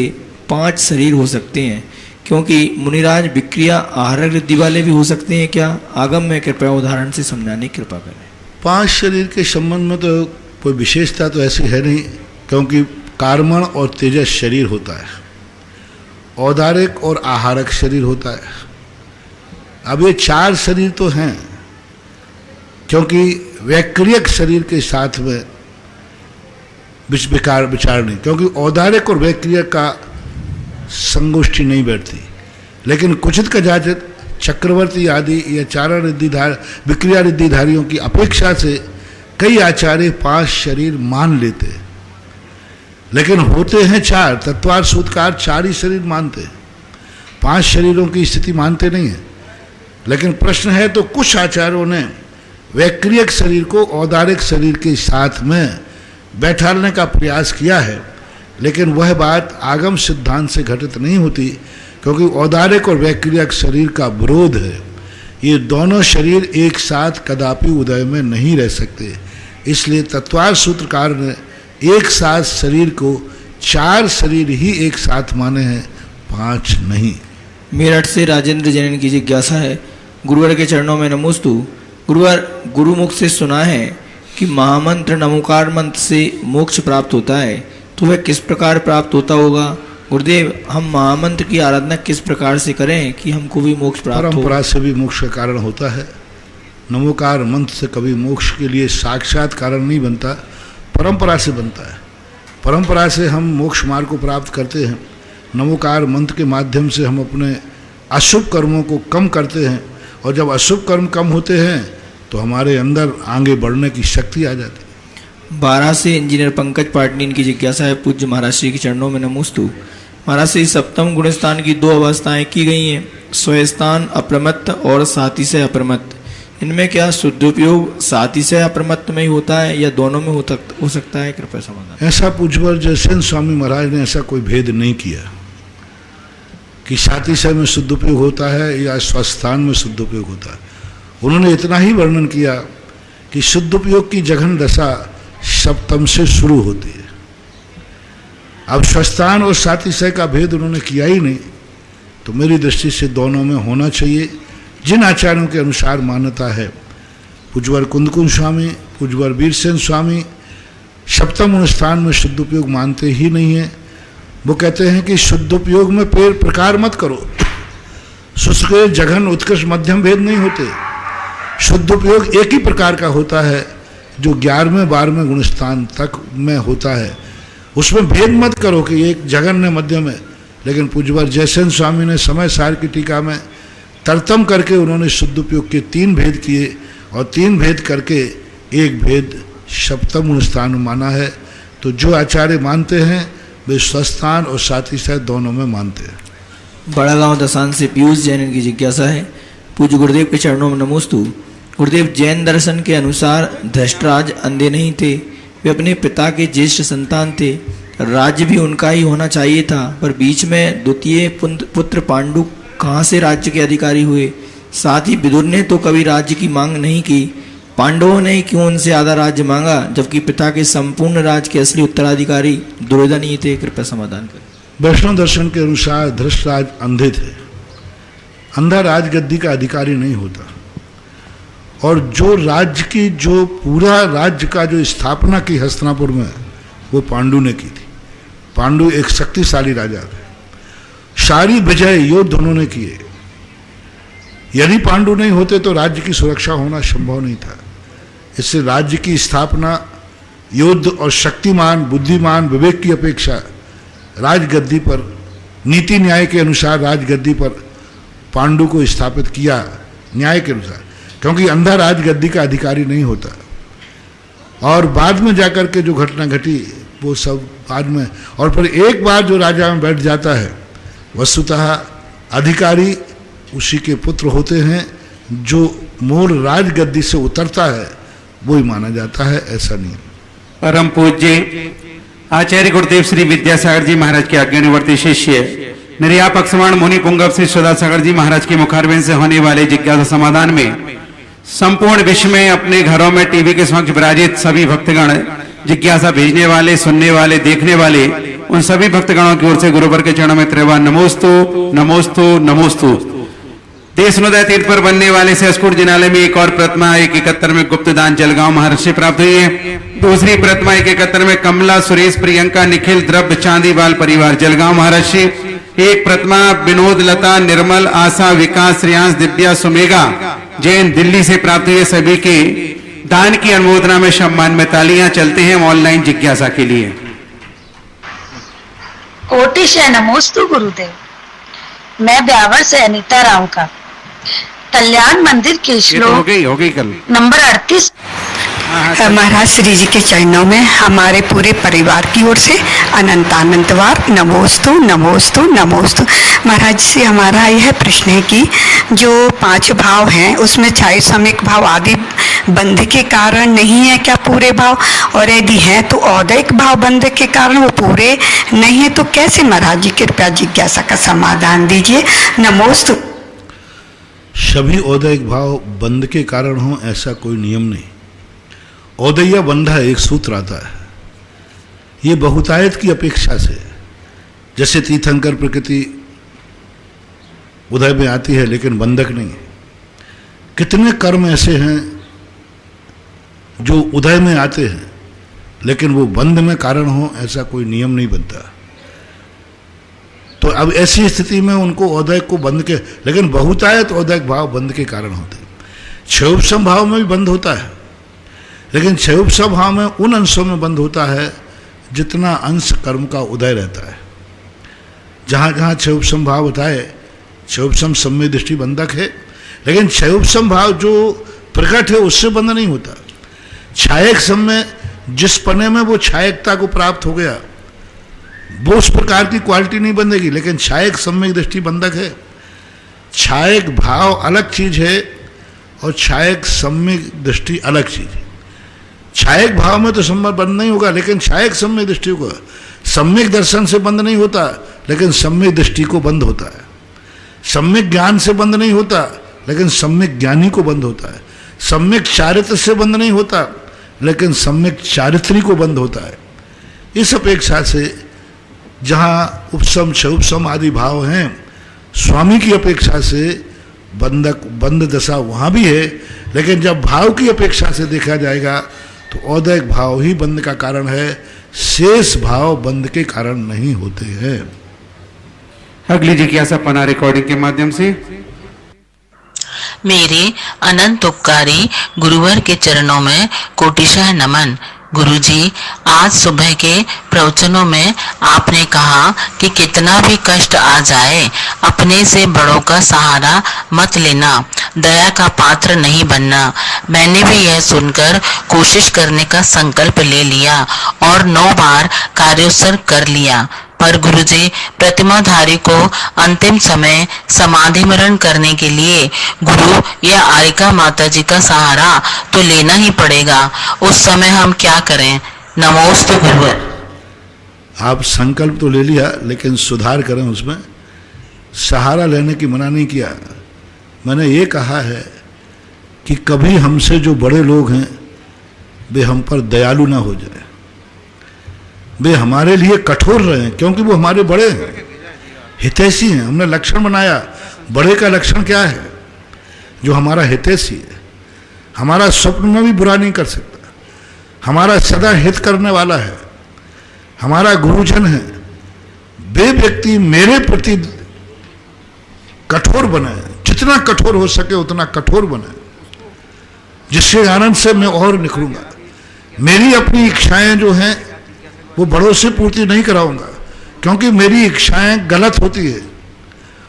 5 शरीर हो सकते हैं? क्योंकि मुनिराज विक्रिया आहार वृद्धि वाले भी हो सकते हैं क्या? आगम में कृपया उदाहरण से समझाने की कृपा करें। 5 शरीर के संबंध में तो कोई विशेषता तो ऐसी है नहीं, क्योंकि कार्मण और तेजस शरीर होता है, औदारिक और आहारक शरीर होता है। अब ये 4 शरीर तो हैं, क्योंकि वैक्रियक शरीर के साथ में विचार नहीं, क्योंकि औदारिक और वैक्रियक का संगोष्ठी नहीं बैठती। लेकिन कुचित कदाचित चक्रवर्ती आदि या चारण रिद्धिधार विक्रिया रिद्धिधारियों की अपेक्षा से कई आचार्य 5 शरीर मान लेते हैं, लेकिन होते हैं 4। तत्वार सूत्रकार 4 ही शरीर मानते हैं, 5 शरीरों की स्थिति मानते नहीं है। लेकिन प्रश्न है तो कुछ आचार्यों ने वैक्रियक शरीर को औदारिक शरीर के साथ में बैठाने का प्रयास किया है, लेकिन वह बात आगम सिद्धांत से घटित नहीं होती, क्योंकि औदारिक और वैक्रियक शरीर का विरोध है। ये दोनों शरीर एक साथ कदापि उदय में नहीं रह सकते। इसलिए तत्वार सूत्रकार ने एक साथ शरीर को 4 शरीर ही एक साथ माने हैं, 5 नहीं। मेरठ से राजेंद्र जैन की जिज्ञासा है। गुरुवर के चरणों में नमोस्तु। गुरुवर, गुरुमुख से सुना है कि महामंत्र नमोकार मंत्र से मोक्ष प्राप्त होता है, तो वह किस प्रकार प्राप्त होता होगा? गुरुदेव, हम महामंत्र की आराधना किस प्रकार से करें कि हमको भी मोक्ष प्राप्त हो? परंपरा से भी मोक्ष का कारण होता है। नमोकार मंत्र से कभी मोक्ष के लिए साक्षात कारण नहीं बनता, परंपरा से बनता है। परंपरा से हम मोक्ष मार्ग को प्राप्त करते हैं। नमोकार मंत्र के माध्यम से हम अपने अशुभ कर्मों को कम करते हैं, और जब अशुभ कर्म कम होते हैं तो हमारे अंदर आगे बढ़ने की शक्ति आ जाती है। 12 से इंजीनियर पंकज पाटनी इनकी जिज्ञासा है। पूज्य महाराज श्री के चरणों में नमोस्तु। महाराज श्री सप्तम गुणस्थान की 2 अवस्थाएं की गई हैं, स्वयस्थान अप्रमत्त और सातिशय अप्रमत्त। इनमें क्या शुद्धोपयोग सातिशय अप्रमत्त में ही होता है या दोनों में हो सकता है? कृपया समाधान। ऐसा पूज्यवर जयसेन स्वामी महाराज ने ऐसा कोई भेद नहीं किया कि सातिशय में शुद्धोपयोग होता है या स्वस्थान में शुद्धोपयोग होता है। उन्होंने इतना ही वर्णन किया कि शुद्धोपयोग की जघन दशा सप्तम से शुरू होती है। अब स्वस्थान और सातिशय का भेद उन्होंने किया ही नहीं, तो मेरी दृष्टि से दोनों में होना चाहिए, जिन आचार्यों के अनुसार मान्यता है। पूज्यवर कुंदकुंज स्वामी, पूज्यवर वीरसेन स्वामी सप्तम स्थान में शुद्धोपयोग मानते ही नहीं है। वो कहते हैं कि शुद्धोपयोग में पेड़ प्रकार मत करो, शुष्क जघन उत्कृष्ट मध्यम भेद नहीं होते। शुद्धोपयोग एक ही प्रकार का होता है जो 11वें 12वें गुणस्थान तक में होता है, उसमें भेद मत करो कि एक जघन है मध्यम है। लेकिन पूज्यवर जयसेन स्वामी ने समय सार की टीका में तरतम करके उन्होंने शुद्धोपयोग के 3 भेद किए, और 3 भेद करके एक भेद सप्तम गुणस्थान माना है। तो जो आचार्य मानते हैं वे स्वस्थान और सातिशय दोनों में मानते हैं। बड़ा गांव दसान से पीयूष जैन की जिज्ञासा है। पूज्य गुरुदेव के चरणों में नमोस्तु। गुरुदेव, जैन दर्शन के अनुसार धृष्टराज अंधे नहीं थे, वे अपने पिता के ज्येष्ठ संतान थे, राज्य भी उनका ही होना चाहिए था, पर बीच में द्वितीय पुत्र पांडु कहाँ से राज्य के अधिकारी हुए? साथ ही विदुर ने तो कभी राज्य की मांग नहीं की, पांडवों ने क्यों उनसे आधा राज्य मांगा, जबकि पिता के संपूर्ण राज्य के असली उत्तराधिकारी दुर्योधन ही थे? कृपया समाधान करें। वैष्णव दर्शन के अनुसार धृतराज अंधे थे। अंधा राजगद्दी का अधिकारी नहीं होता। और जो राज्य की जो पूरा राज्य का जो स्थापना की हस्तिनापुर में, वो पांडु ने की थी। पांडु एक शक्तिशाली राजा थे। सारी विजय युद्ध उन्होंने किए। यदि पांडु नहीं होते तो राज्य की सुरक्षा होना संभव नहीं था। इससे राज्य की स्थापना युद्ध और शक्तिमान, बुद्धिमान, विवेक की अपेक्षा राजगद्दी पर, नीति न्याय के अनुसार राजगद्दी पर पांडु को स्थापित किया, न्याय के अनुसार, क्योंकि अंधा राजगद्दी का अधिकारी नहीं होता। और बाद में जाकर के जो घटना घटी वो सब बाद में, और फिर एक बार जो राजा में बैठ जाता है, वस्तुतः अधिकारी उसी के पुत्र होते हैं। जो मूल राजगद्दी से उतरता है वही माना जाता है, ऐसा नहीं। परम पूज्य आचार्य गुरुदेव श्री विद्यासागर जी महाराज के आज्ञानुवर्ती शिष्य निर्यापक समान मुनि पुंगव श्री सदासागर जी महाराज के मुखारबिंद से होने वाले जिज्ञासा समाधान में संपूर्ण विश्व में अपने घरों में टीवी के समक्ष विराजित सभी भक्तगण, जिज्ञासा भेजने वाले, सुनने वाले, देखने वाले, उन सभी भक्तगणों की ओर से गुरुवर के चरणों में त्रिवार नमोस्तु नमोस्तु नमोस्तु। देशनोदय तीर्थ पर बनने वाले सहसपुर जिनालय में एक और प्रतिमा 171 में गुप्त दान जलगांव महाराष्ट्र प्राप्त हुई है। दूसरी प्रतिमा 171 में कमला, सुरेश, प्रियंका, निखिल, द्रव्य, चांदी बाल परिवार जलगांव महाराष्ट्र। एक प्रतिमा विनोद, लता, निर्मल, आशा, विकास, श्रेयांश, दिव्या, सुमेगा जैन दिल्ली से प्राप्त हुई है। सभी के दान की अनुमोदना में सम्मान में तालियां चलते हैं ऑनलाइन जिज्ञासा के लिए। कोटिशय नमोस्तु गुरुदेव। मैं ब्यावर से अनीता राव का कल्याण मंदिर के श्लोक हो गई कल नंबर 38 महाराज श्री जी के चरणों में हमारे पूरे परिवार की ओर से अनंतानंतवार नमोस्तु नमोस्तु नमोस्तु। महाराज से हमारा यह प्रश्न है कि जो 5 भाव हैं उसमें छाया सामयिक भाव आदि बंध के कारण नहीं है क्या पूरे भाव? और यदि हैं तो औदैहिक भाव बंध के कारण वो पूरे नहीं है तो कैसे? महाराज जी कृपया जिज्ञासा का समाधान दीजिए। नमोस्तु। सभी औदैहिक भाव बंध के कारण हो ऐसा कोई नियम नहीं। औदैया बंधा एक सूत्र आता है, ये बहुतायत की अपेक्षा से, जैसे तीर्थंकर प्रकृति उदय में आती है लेकिन बंधक नहीं है। कितने कर्म ऐसे हैं जो उदय में आते हैं लेकिन वो बंध में कारण हो ऐसा कोई नियम नहीं बनता। तो अब ऐसी स्थिति में उनको औदैहिक को बंध के, लेकिन बहुतायत औदैहिक भाव बंध के कारण होते हैं। क्षयोपशम भाव में भी बंध होता है, लेकिन क्षयोपशम भाव में उन अंशों में बंध होता है जितना अंश कर्म का उदय रहता है। जहाँ जहाँ क्षयोपशम भाव होता है, क्षयोपशम सम्य दृष्टि बंधक है, लेकिन क्षयोपशम भाव जो प्रकट है उससे बंध नहीं होता। छायक समय जिस पने में वो छायकता को प्राप्त हो गया वो उस प्रकार की क्वालिटी नहीं बंधेगी, लेकिन छायक सम्यक दृष्टि बंधक है। छायक भाव अलग चीज है और छायक सम्यक दृष्टि अलग चीज है। छायक भाव में तो संबंध बंद नहीं होगा, लेकिन छायक सम्यक दृष्टि को, सम्यक दर्शन से बंद नहीं होता लेकिन सम्यक दृष्टि को बंद होता है। सम्यक ज्ञान से बंद नहीं होता लेकिन सम्यक ज्ञानी को बंद होता है। सम्यक चारित्र से बंद नहीं होता लेकिन सम्यक चारित्री को बंद होता है। इस अपेक्षा से जहाँ उपशम क्षयोपशम आदि भाव हैं, स्वामी की अपेक्षा से बंध दशा वहाँ भी है, लेकिन जब भाव की अपेक्षा से देखा जाएगा तो औदैहिक भाव ही बंध का कारण है, शेष भाव बंध के कारण नहीं होते हैं। अगली जिज्ञासा पना रिकॉर्डिंग के माध्यम से। मेरे अनंत उपकारी गुरुवर के चरणों में कोटिशः नमन। गुरुजी, आज सुबह के प्रवचनों में आपने कहा कि कितना भी कष्ट आ जाए अपने से बड़ों का सहारा मत लेना, दया का पात्र नहीं बनना। मैंने भी यह सुनकर कोशिश करने का संकल्प ले लिया और 9 बार कार्योत्सर्ग कर लिया। पर गुरुजी, प्रतिमाधारी को अंतिम समय समाधि मरण करने के लिए गुरु या आरिका माता जी का सहारा तो लेना ही पड़ेगा। उस समय हम क्या करें? नमोस्तु गुरुवर। आप संकल्प तो ले लिया, लेकिन सुधार करें उसमें। सहारा लेने की मना नहीं किया। मैंने ये कहा है कि कभी हमसे जो बड़े लोग हैं वे हम पर दयालु ना हो जाए, वे हमारे लिए कठोर रहे, क्योंकि वो हमारे बड़े हैं, हितैषी हैं। हमने लक्षण बनाया, बड़े का लक्षण क्या है? जो हमारा हितैषी है, हमारा स्वप्न में भी बुरा नहीं कर सकता, हमारा सदा हित करने वाला है, हमारा गुरुजन है। वे व्यक्ति मेरे प्रति कठोर बने, जितना कठोर हो सके उतना कठोर बने, जिससे आनंद से मैं और निकलूंगा। मेरी अपनी इच्छाएं जो हैं वो बड़ों से पूर्ति नहीं कराऊंगा, क्योंकि मेरी इच्छाएं गलत होती है,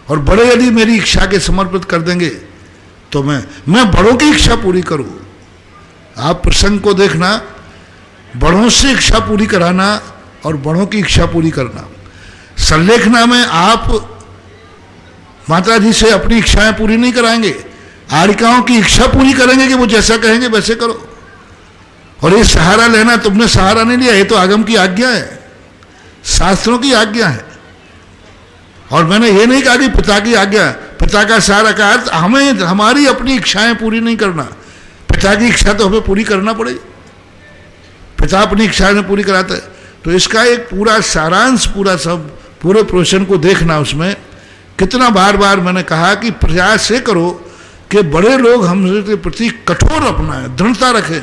और बड़े यदि मेरी इच्छा के समर्पित कर देंगे तो मैं बड़ों की इच्छा पूरी करूं। आप प्रसंग को देखना, बड़ों से इच्छा पूरी कराना और बड़ों की इच्छा पूरी करना। संलेखना में आप माता जी से अपनी इच्छाएं पूरी नहीं कराएंगे, आरिकाओं की इच्छा पूरी करेंगे कि वो जैसा कहेंगे वैसे करो। और ये सहारा लेना, तुमने सहारा नहीं लिया, ये तो आगम की आज्ञा है, शास्त्रों की आज्ञा है। और मैंने ये नहीं कहा कि पिता की आज्ञा, पिता का सहारा का अर्थ हमें हमारी अपनी इच्छाएं पूरी नहीं करना, पिता की इच्छा तो हमें पूरी करना पड़ेगी, पिता अपनी इच्छाएं पूरी कराते हैं। तो इसका एक पूरा सारांश, पूरा सब पूरे प्रोसेशन को देखना। उसमें कितना बार बार मैंने कहा कि प्रयास ये करो कि बड़े लोग हमसे प्रति कठोर अपनाएं, दृढ़ता रखें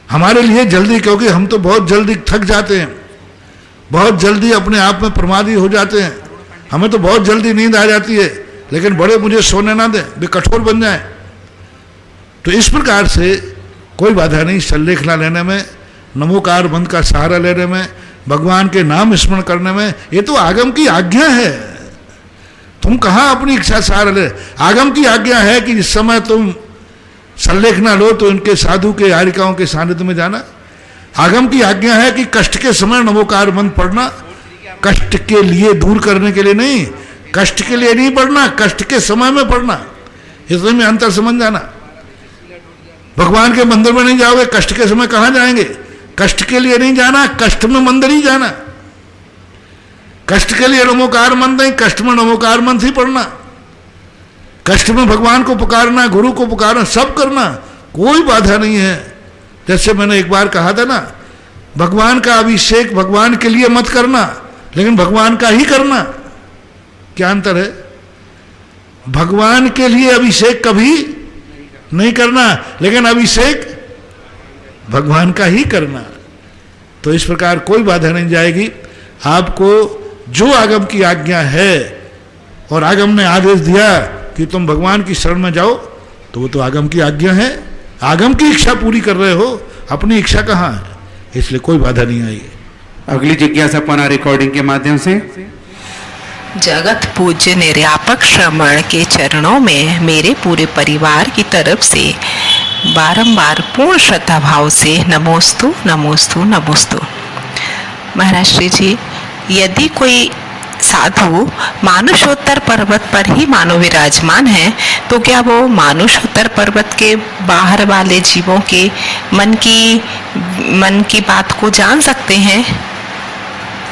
हमारे लिए जल्दी, क्योंकि हम तो बहुत जल्दी थक जाते हैं, बहुत जल्दी अपने आप में प्रमादी हो जाते हैं, हमें तो बहुत जल्दी नींद आ जाती है, लेकिन बड़े मुझे सोने ना दें, वे कठोर बन जाएं। तो इस प्रकार से कोई बाधा नहीं संलेखना लेने में, नमोकार मंत्र का सहारा लेने में, भगवान के नाम स्मरण करने में। ये तो आगम की आज्ञा है, तुम कहाँ अपनी इच्छा सहारा ले। आगम की आज्ञा है कि जिस समय तुम संलेखना लो तो इनके साधु के यारिकाओं के सानिध्य में जाना। आगम की आज्ञा है कि कष्ट के समय नमोकार मंत्र पढ़ना, कष्ट के लिए दूर करने के लिए नहीं, कष्ट के लिए नहीं पढ़ना, कष्ट के समय में पढ़ना। इसमें अंतर समझ जाना। भगवान के मंदिर में नहीं जाओगे, कष्ट के समय कहाँ जाएंगे? कष्ट के लिए नहीं जाना, कष्ट में मंदिर ही जाना। कष्ट के लिए नमोकार मंत्र नहीं, कष्ट में नमोकार मंत्र ही पढ़ना। कष्ट में भगवान को पुकारना, गुरु को पुकारना, सब करना, कोई बाधा नहीं है। जैसे मैंने एक बार कहा था ना, भगवान का अभिषेक भगवान के लिए मत करना, लेकिन भगवान का ही करना। क्या अंतर है? भगवान के लिए अभिषेक कभी नहीं करना, लेकिन अभिषेक भगवान का ही करना। तो इस प्रकार कोई बाधा नहीं जाएगी। आपको जो आगम की आज्ञा है, और आगम ने आदेश दिया कि तुम भगवान की शरण में जाओ, तो वो तो आगम की आज्ञा है। आगम की इच्छा पूरी कर रहे हो, अपनी इच्छा कहाँ है? इसलिए कोई बाधा नहीं आई। अगली जिज्ञासा पुनः रिकॉर्डिंग के माध्यम से। जगत पूज्य निर्यापक श्रमण के चरणों में मेरे पूरे परिवार की तरफ से बारंबार पूर्ण श्रद्धा भाव से नमोस्तु नमोस्तु नमोस्तु। महाराज श्री जी, यदि कोई साधु मानुषोत्तर पर्वत पर ही मानो विराजमान है, तो क्या वो मानुषोत्तर पर्वत के बाहर वाले जीवों के मन की बात को जान सकते हैं?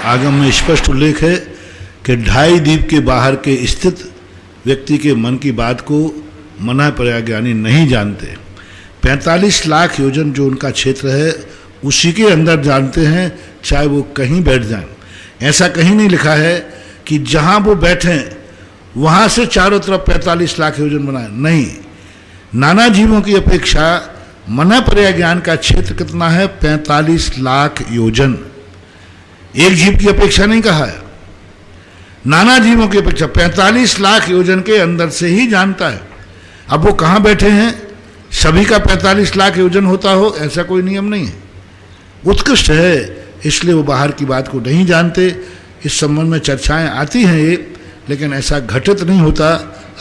आगम में स्पष्ट उल्लेख है कि 2.5 द्वीप के बाहर के स्थित व्यक्ति के मन की बात को मना प्रज्ञानी नहीं जानते। 45 लाख योजन जो उनका क्षेत्र है उसी के अंदर जानते हैं, चाहे वो कहीं बैठ जाएं। ऐसा कहीं नहीं लिखा है कि जहां वो बैठे वहां से चारों तरफ 45 लाख योजन बनाए, नहीं। नाना जीवों की अपेक्षा मना प्रज्ञान का क्षेत्र कितना है? 45 लाख योजन। एक जीव की अपेक्षा नहीं कहा है, नाना जीवों की अपेक्षा 45 लाख योजन के अंदर से ही जानता है। अब वो कहाँ बैठे हैं, सभी का 45 लाख योजन होता हो, ऐसा कोई नियम नहीं है। उत्कृष्ट है, इसलिए वो बाहर की बात को नहीं जानते। इस संबंध में चर्चाएं आती हैं ये, लेकिन ऐसा घटित नहीं होता,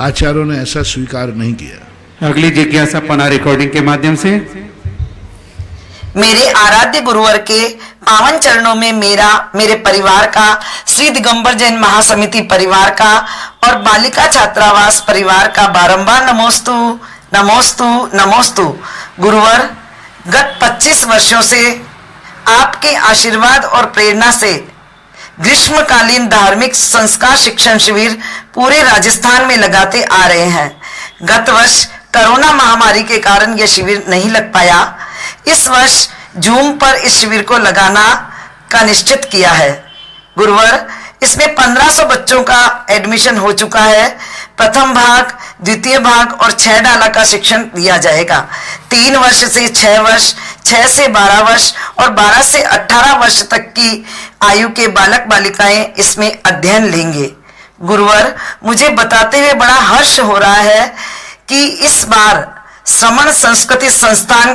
आचार्यों ने ऐसा स्वीकार नहीं किया। अगली जिज्ञासा पुनः रिकॉर्डिंग के माध्यम से। मेरे आराध्य गुरुवर के पावन चरणों में मेरे परिवार का, श्री दिगंबर जैन महासमिति परिवार का और बालिका छात्रावास परिवार का बारंबार नमोस्तु नमोस्तु नमोस्तु। गुरुवर, गत 25 वर्षों से आपके आशीर्वाद और प्रेरणा से ग्रीष्मकालीन धार्मिक संस्कार शिक्षण शिविर पूरे राजस्थान में लगाते आ रहे हैं। गत वर्ष कोरोना महामारी के कारण यह शिविर नहीं लग पाया। इस वर्ष जूम पर इस शिविर को लगाना का निश्चित किया है। गुरुवर, इसमें 1500 बच्चों का एडमिशन हो चुका है। प्रथम भाग, द्वितीय भाग और 6 डाला का शिक्षण दिया जाएगा। 3 वर्ष से 6 वर्ष, 6 से 12 वर्ष और 12 से 18 वर्ष तक की आयु के बालक बालिकाएं इसमें अध्ययन लेंगे। गुरुवर, मुझे बताते हुए बड़ा हर्ष हो रहा है कि इस बार श्रमण संस्कृति संस्थान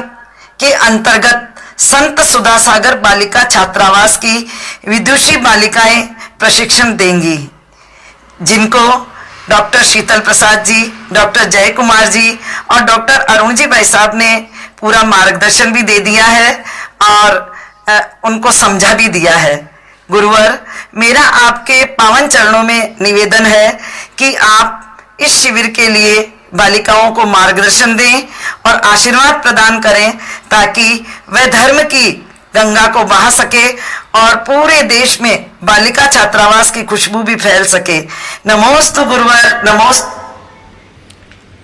के अंतर्गत संत सुधासागर बालिका छात्रावास की विदुषी बालिकाएं प्रशिक्षण देंगी, जिनको डॉक्टर शीतल प्रसाद जी, डॉक्टर जय कुमार जी और डॉक्टर अरुण जी भाई साहब ने पूरा मार्गदर्शन भी दे दिया है और उनको समझा भी दिया है। गुरुवर, मेरा आपके पावन चरणों में निवेदन है कि आप इस शिविर के लिए बालिकाओं को मार्गदर्शन दें और आशीर्वाद प्रदान करें, ताकि वह धर्म की गंगा को बहा सके और पूरे देश में बालिका छात्रावास की खुशबू भी फैल सके। नमोस्तु गुरुवर, नमोस्तु।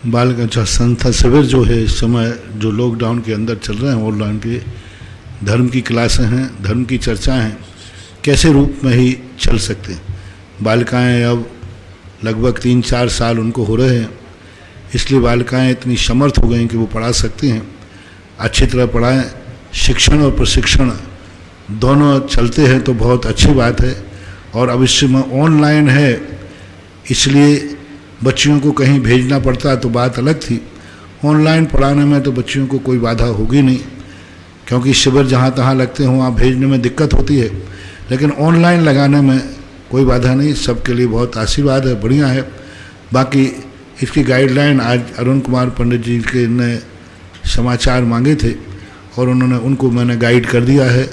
बालिका संस्था शिविर जो है इस समय जो लॉकडाउन के अंदर चल रहे हैं, ऑनलाइन के धर्म की क्लासें हैं, धर्म की चर्चाएं हैं, कैसे रूप में ही चल सकते हैं। बालिकाएं अब लगभग 3-4 साल उनको हो रहे हैं, इसलिए बालिकाएं इतनी समर्थ हो गई कि वो पढ़ा सकती हैं, अच्छी तरह पढ़ाएं। शिक्षण और प्रशिक्षण दोनों चलते हैं तो बहुत अच्छी बात है। और अब इस समय ऑनलाइन है, इसलिए बच्चियों को कहीं भेजना पड़ता तो बात अलग थी। ऑनलाइन पढ़ाने में तो बच्चियों को कोई बाधा होगी नहीं, क्योंकि शिविर जहाँ तहाँ लगते हों वहाँ भेजने में दिक्कत होती है, लेकिन ऑनलाइन लगाने में कोई बाधा नहीं। सबके लिए बहुत आशीर्वाद है, बढ़िया है। बाकी इसकी गाइडलाइन आज अरुण कुमार पंडित जी के ने समाचार मांगे थे और उनको मैंने गाइड कर दिया है।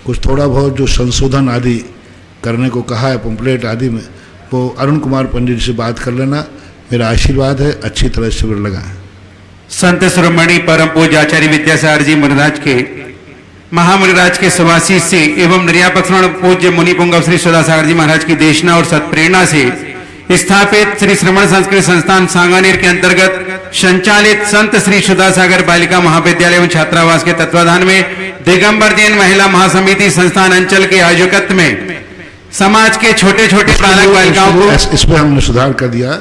कुछ थोड़ा बहुत जो संशोधन आदि करने को कहा है पंपलेट आदि में, वो अरुण कुमार पंडित जी से बात कर लेना। मेरा आशीर्वाद है, अच्छी तरह शिविर लगाएं। संत शिरोमणि परम पूज्य आचार्य विद्यासागर जी महाराज के महामुनिराज के सुभाषित से एवं निर्यापक पूज्य मुनि पुंगव श्री सदासागर जी महाराज की देशना और सत्प्रेरणा से स्थापित श्री श्रमण संस्कृत संस्थान सांगानेर के अंतर्गत संचालित संत श्री सदासागर बालिका महाविद्यालय एवं छात्रावास के तत्वाधान में दिगंबर जैन महिला महासमिति संस्थान अंचल के आयोजकत्व में समाज के छोटे छोटे बालक बालिकाओं को इसमें हमने सुधार कर दिया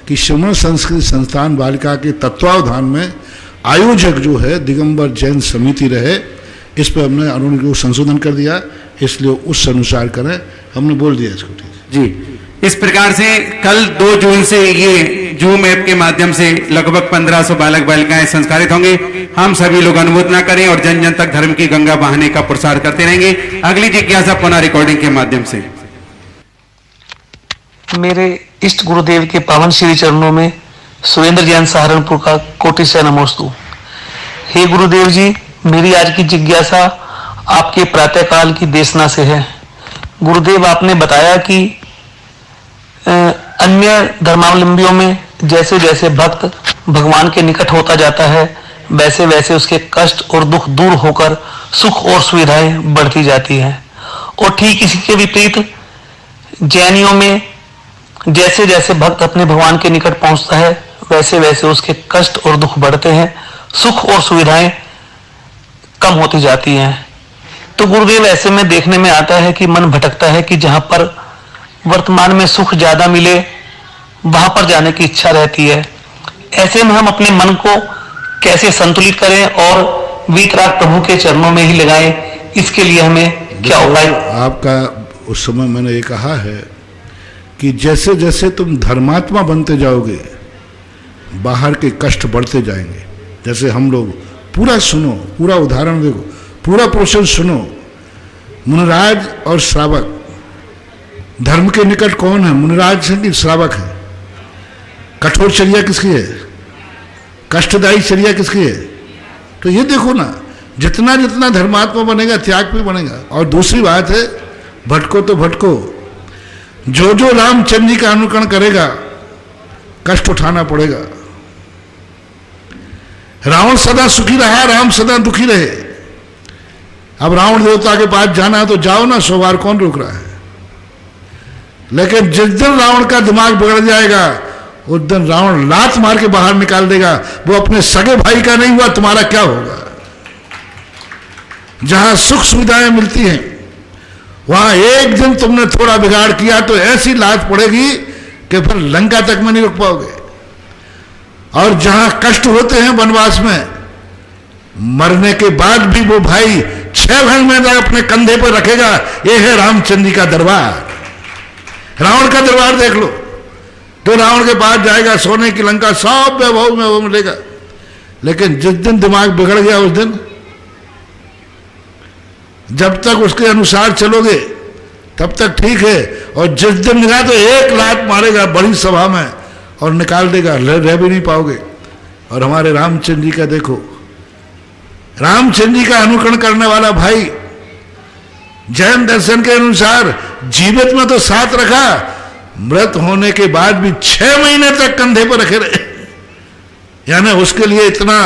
कि श्रमण संस्कृत संस्थान बालिका के तत्वावधान में आयोजक जो है दिगंबर जैन समिति रहे। इस पर हमने अरुण को संशोधन कर दिया, इसलिए उस अनुसार करें, हमने बोल दिया इसको। ठीक जी, इस प्रकार से कल 2 जून से ये जूम ऐप के माध्यम से लगभग 1500 बालक बालिकाएं संस्कारित होंगे। हम सभी लोग अनुमोदना करें और जन जन तक धर्म की गंगा बहाने का प्रसार करते रहेंगे। अगली जिज्ञासा पुनः रिकॉर्डिंग के माध्यम से। मेरे इष्ट गुरुदेव के पावन श्री चरणों में सुरेंद्र जैन सहारनपुर का कोटि से नमोस्तु। हे गुरुदेव जी, मेरी आज की जिज्ञासा आपके प्रातःकाल की देशना से है। गुरुदेव, आपने बताया कि अन्य धर्मावलंबियों में जैसे जैसे भक्त भगवान के निकट होता जाता है, वैसे वैसे उसके कष्ट और दुख दूर होकर सुख और सुविधाएं बढ़ती जाती हैं। और ठीक इसी के विपरीत जैनियों में जैसे जैसे भक्त अपने भगवान के निकट पहुंचता है, वैसे वैसे उसके कष्ट और दुख बढ़ते हैं, सुख और सुविधाएं कम होती जाती हैं। तो गुरुदेव, ऐसे में देखने में आता है कि मन भटकता है कि जहां पर वर्तमान में सुख ज्यादा मिले वहां पर जाने की इच्छा रहती है। ऐसे में हम अपने मन को कैसे संतुलित करें और वीतराग प्रभु के चरणों में ही लगाएं, इसके लिए हमें क्या उपाय? आपका उस समय मैंने ये कहा है कि जैसे जैसे तुम धर्मात्मा बनते जाओगे, बाहर के कष्ट बढ़ते जाएंगे। जैसे हम लोग पूरा सुनो, पूरा उदाहरण देखो, पूरा प्रोसेस सुनो। मुनिराज और श्रावक, धर्म के निकट कौन है? मुनिराज है कि श्रावक है? कठोर चर्या किसकी है? कष्टदायी चर्या किसकी है? तो ये देखो ना, जितना जितना धर्मात्मा बनेगा त्याग भी बनेगा। और दूसरी बात है, भटको तो भटको, जो जो रामचंद्र जी का अनुकरण करेगा कष्ट उठाना पड़ेगा। रावण सदा सुखी रहा, राम सदा दुखी रहे। अब रावण देवता के पास जाना है तो जाओ ना, 100 बार कौन रोक रहा है। लेकिन जिस दिन रावण का दिमाग बिगड़ जाएगा उस दिन रावण लात मार के बाहर निकाल देगा। वो अपने सगे भाई का नहीं हुआ, तुम्हारा क्या होगा। जहां सुख सुविधाएं मिलती हैं वहां एक दिन तुमने थोड़ा बिगाड़ किया तो ऐसी लात पड़ेगी कि फिर लंका तक में नहीं रुक पाओगे। और जहां कष्ट होते हैं वनवास में, मरने के बाद भी वो भाई 6 महीने तक अपने कंधे पर रखेगा। ये है रामचंद्र जी का दरबार। रावण का दरबार देख लो, तो रावण के पास जाएगा, सोने की लंका सब वैभव में वो मिलेगा। लेकिन जिस दिन दिमाग बिगड़ गया उस दिन, जब तक उसके अनुसार चलोगे तब तक ठीक है, और जिस दिन निकाल तो एक लात मारेगा बड़ी सभा में और निकाल देगा, रह भी नहीं पाओगे। और हमारे रामचंद्र जी का देखो, रामचंद्र जी का अनुकरण करने वाला भाई जैन दर्शन के अनुसार जीवित में तो साथ रखा, मृत होने के बाद भी 6 महीने तक कंधे पर रखे रहे, यानी उसके लिए इतना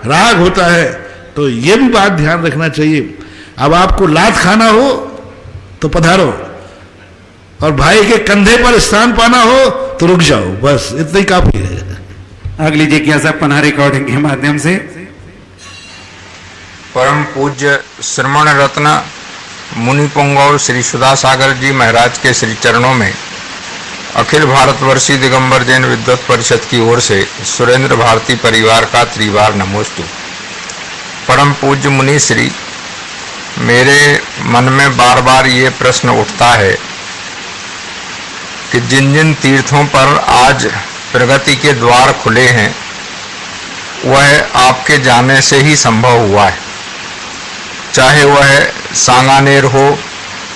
राग होता है। तो ये भी बात ध्यान रखना चाहिए। अब आपको लात खाना हो तो पधारो, और भाई के कंधे पर स्थान पाना हो तो रुक जाओ, बस इतना ही काफी है। अगली जिज्ञासा पन्हा रिकॉर्डिंग के माध्यम से। परम पूज्य श्रमण रत्न मुनि पुंगव श्री सुधा सागर जी महाराज के श्री चरणों में अखिल भारतवर्षीय दिगंबर जैन विद्वत परिषद की ओर से सुरेंद्र भारती परिवार का त्रिवार नमोस्तु। परम पूज्य मुनि श्री, मेरे मन में बार बार ये प्रश्न उठता है कि जिन जिन तीर्थों पर आज प्रगति के द्वार खुले हैं वह आपके जाने से ही संभव हुआ है, चाहे वह सांगानेर हो,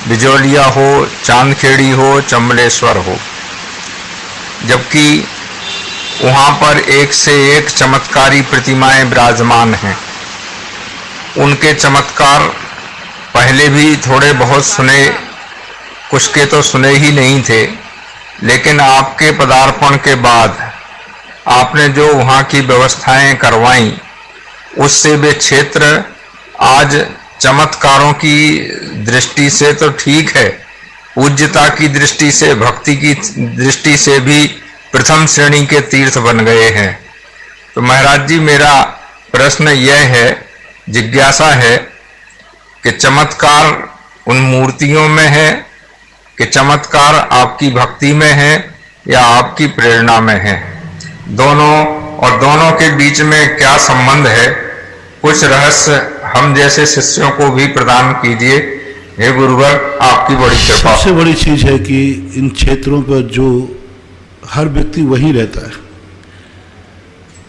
बिजोलिया हो, चांदखेड़ी हो, चंबलेश्वर हो। जबकि वहाँ पर एक से एक चमत्कारी प्रतिमाएं विराजमान हैं। उनके चमत्कार पहले भी थोड़े बहुत सुने, कुछ के तो सुने ही नहीं थे, लेकिन आपके पदार्पण के बाद आपने जो वहाँ की व्यवस्थाएं करवाई उससे वे क्षेत्र आज चमत्कारों की दृष्टि से तो ठीक है, पूज्यता की दृष्टि से, भक्ति की दृष्टि से भी प्रथम श्रेणी के तीर्थ बन गए हैं। तो महाराज जी, मेरा प्रश्न यह है, जिज्ञासा है कि चमत्कार उन मूर्तियों में है कि चमत्कार आपकी भक्ति में है या आपकी प्रेरणा में है? दोनों, और दोनों के बीच में क्या संबंध है? कुछ रहस्य हम जैसे शिष्यों को भी प्रदान कीजिए। हे गुरुवर, आपकी बड़ी कृपा। सबसे बड़ी चीज है कि इन क्षेत्रों पर जो हर व्यक्ति वहीं रहता है।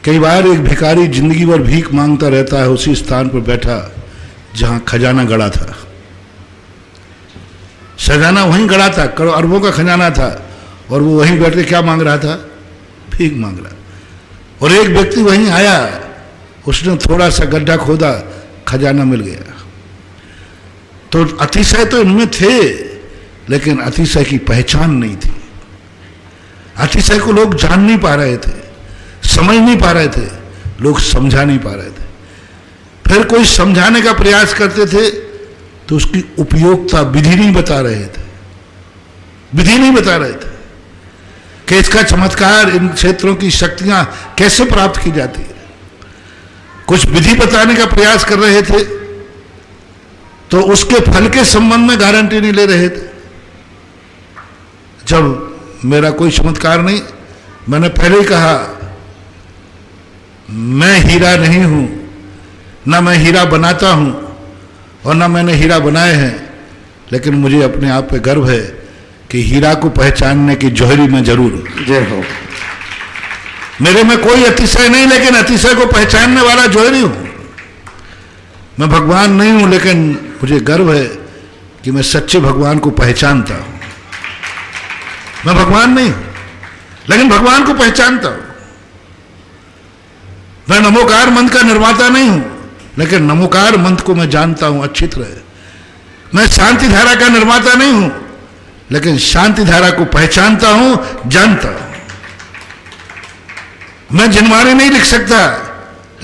कई बार एक भिखारी जिंदगी भर भीख मांगता रहता है उसी स्थान पर बैठा जहां खजाना गड़ा था। खजाना वहीं गड़ा था, करोड़ अरबों का खजाना था, और वो वहीं बैठ के क्या मांग रहा था? भीख मांग रहा। और एक व्यक्ति वहीं आया, उसने थोड़ा सा गड्ढा खोदा, खजाना मिल गया। तो अतिशय तो इनमें थे, लेकिन अतिशय की पहचान नहीं थी। अतिशय को लोग जान नहीं पा रहे थे, समझ नहीं पा रहे थे, लोग समझा नहीं पा रहे थे। फिर कोई समझाने का प्रयास करते थे तो उसकी उपयोगिता विधि नहीं बता रहे थे, विधि नहीं बता रहे थे कि इसका चमत्कार, इन क्षेत्रों की शक्तियां कैसे प्राप्त की जाती है। कुछ विधि बताने का प्रयास कर रहे थे तो उसके फल के संबंध में गारंटी नहीं ले रहे थे। जब मेरा कोई चमत्कार नहीं, मैंने पहले ही कहा, मैं हीरा नहीं हूं, ना मैं हीरा बनाता हूं और ना मैंने हीरा बनाए हैं, लेकिन मुझे अपने आप पे गर्व है कि हीरा को पहचानने की जौहरी में जरूर जय हो। मेरे में कोई अतिशय नहीं, लेकिन अतिशय को पहचानने वाला जौहरी हूं। मैं भगवान नहीं हूं, लेकिन मुझे गर्व है कि मैं सच्चे भगवान को पहचानता हूं। मैं भगवान नहीं हूं, लेकिन भगवान को पहचानता हूं। मैं नमोकार मंत्र का निर्माता नहीं हूं, लेकिन नमोकार मंत्र को मैं जानता हूं अच्छी तरह। मैं शांति धारा का निर्माता नहीं हूं, लेकिन शांति धारा को पहचानता हूं, जानता हूं। मैं जिनवाणी नहीं लिख सकता,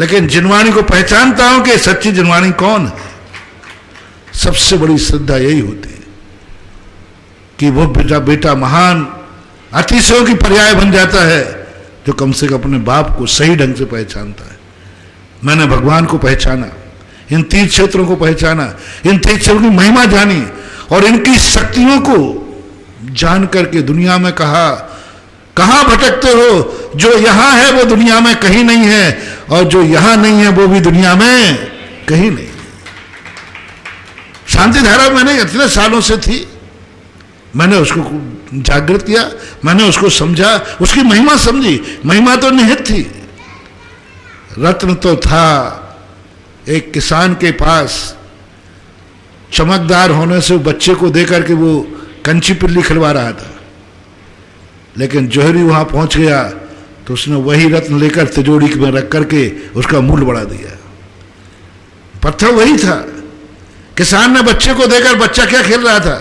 लेकिन जिनवाणी को पहचानता हूं कि सच्ची जिनवाणी कौन है। सबसे बड़ी श्रद्धा यही होती है कि वो बेटा महान अतिशयों की पर्याय बन जाता है, जो कम से कम अपने बाप को सही ढंग से पहचानता है। मैंने भगवान को पहचाना, इन तीर्थ क्षेत्रों को पहचाना, इन तीर्थ क्षेत्रों की महिमा जानी और इनकी शक्तियों को जान करके दुनिया में कहा, कहां भटकते हो, जो यहां है वो दुनिया में कहीं नहीं है, और जो यहां नहीं है वो भी दुनिया में कहीं नहीं। शांति धारा मैंने इतने सालों से थी, मैंने उसको जागृत किया, मैंने उसको समझा, उसकी महिमा समझी। महिमा तो निहित थी, रत्न तो था एक किसान के पास, चमकदार होने से बच्चे को देकर के वो कंची पिल्ली खिलवा रहा था, लेकिन जौहरी वहां पहुंच गया तो उसने वही रत्न लेकर तिजोरी में रख करके उसका मूल्य बढ़ा दिया। पत्थर वही था, किसान ने बच्चे को देकर, बच्चा क्या खेल रहा था,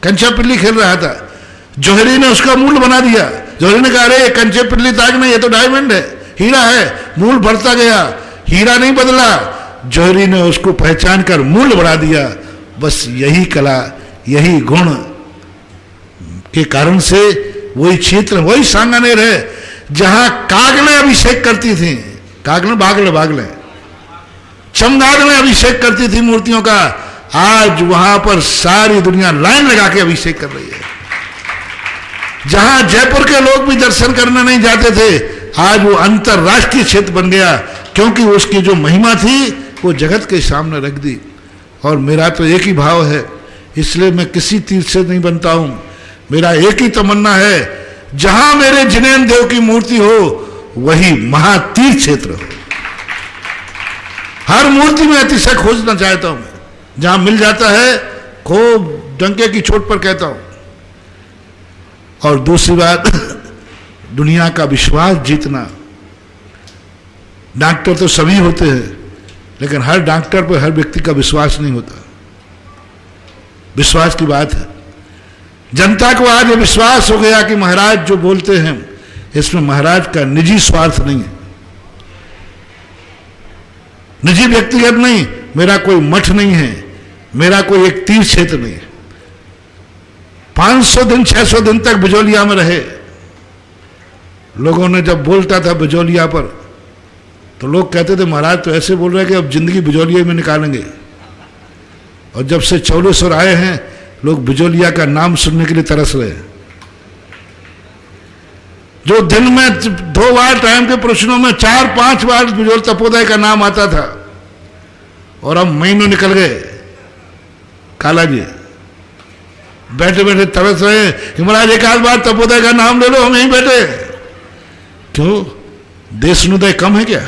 कंचा पिल्ली खेल रहा था, जौहरी ने उसका मूल्य बना दिया। जौहरी ने कहा अरे कंचे पिल्ली ताज नहीं, ये तो डायमंड है, हीरा है, मूल्य बढ़ता गया, हीरा नहीं बदला, जौहरी ने उसको पहचान कर मूल्य बढ़ा दिया। बस यही कला, यही गुण के कारण से वही क्षेत्र, वही सांगानेर है जहां कागलें अभिषेक करती थी, कागलें बागले चमगादड़ें अभिषेक करती थी मूर्तियों का, आज वहां पर सारी दुनिया लाइन लगा के अभिषेक कर रही है। जहां जयपुर के लोग भी दर्शन करने नहीं जाते थे, आज वो अंतरराष्ट्रीय क्षेत्र बन गया, क्योंकि उसकी जो महिमा थी वो जगत के सामने रख दी। और मेरा तो एक ही भाव है, इसलिए मैं किसी तीर्थ से नहीं बनता हूं, मेरा एक ही तमन्ना है, जहां मेरे जिनेन्द्र देव की मूर्ति हो वही महातीर्थ क्षेत्र हो। हर मूर्ति में अतिशय खोजना चाहता हूं मैं, जहां मिल जाता है खूब डंके की चोट पर कहता हूं। और दूसरी बात, दुनिया का विश्वास जीतना। डॉक्टर तो सभी होते हैं, लेकिन हर डॉक्टर पर हर व्यक्ति का विश्वास नहीं होता। विश्वास की बात है, जनता को आज ये विश्वास हो गया कि महाराज जो बोलते हैं इसमें महाराज का निजी स्वार्थ नहीं है, निजी व्यक्तिगत नहीं, मेरा कोई मठ नहीं है, मेरा कोई एक तीर्थ क्षेत्र नहीं है। 500 दिन 600 दिन तक बिजौलिया में रहे। लोगों ने जब बोलता था बिजौलिया पर तो लोग कहते थे महाराज तो ऐसे बोल रहे हैं कि अब जिंदगी बिजौलिया में निकालेंगे। और जब से चौलेश्वर आए हैं लोग बिजौलिया का नाम सुनने के लिए तरस रहे हैं। जो दिन में 2 बार टाइम के प्रश्नों में 4-5 बार बिजौल तपोदय का नाम आता था, और अब महीनों निकल गए। काला जी बैठे बैठे तरस रहे हैं कि महाराज एक आध बार तपोदय का नाम ले लो, हम यहीं बैठे। क्यों, देशनुदय कम है क्या?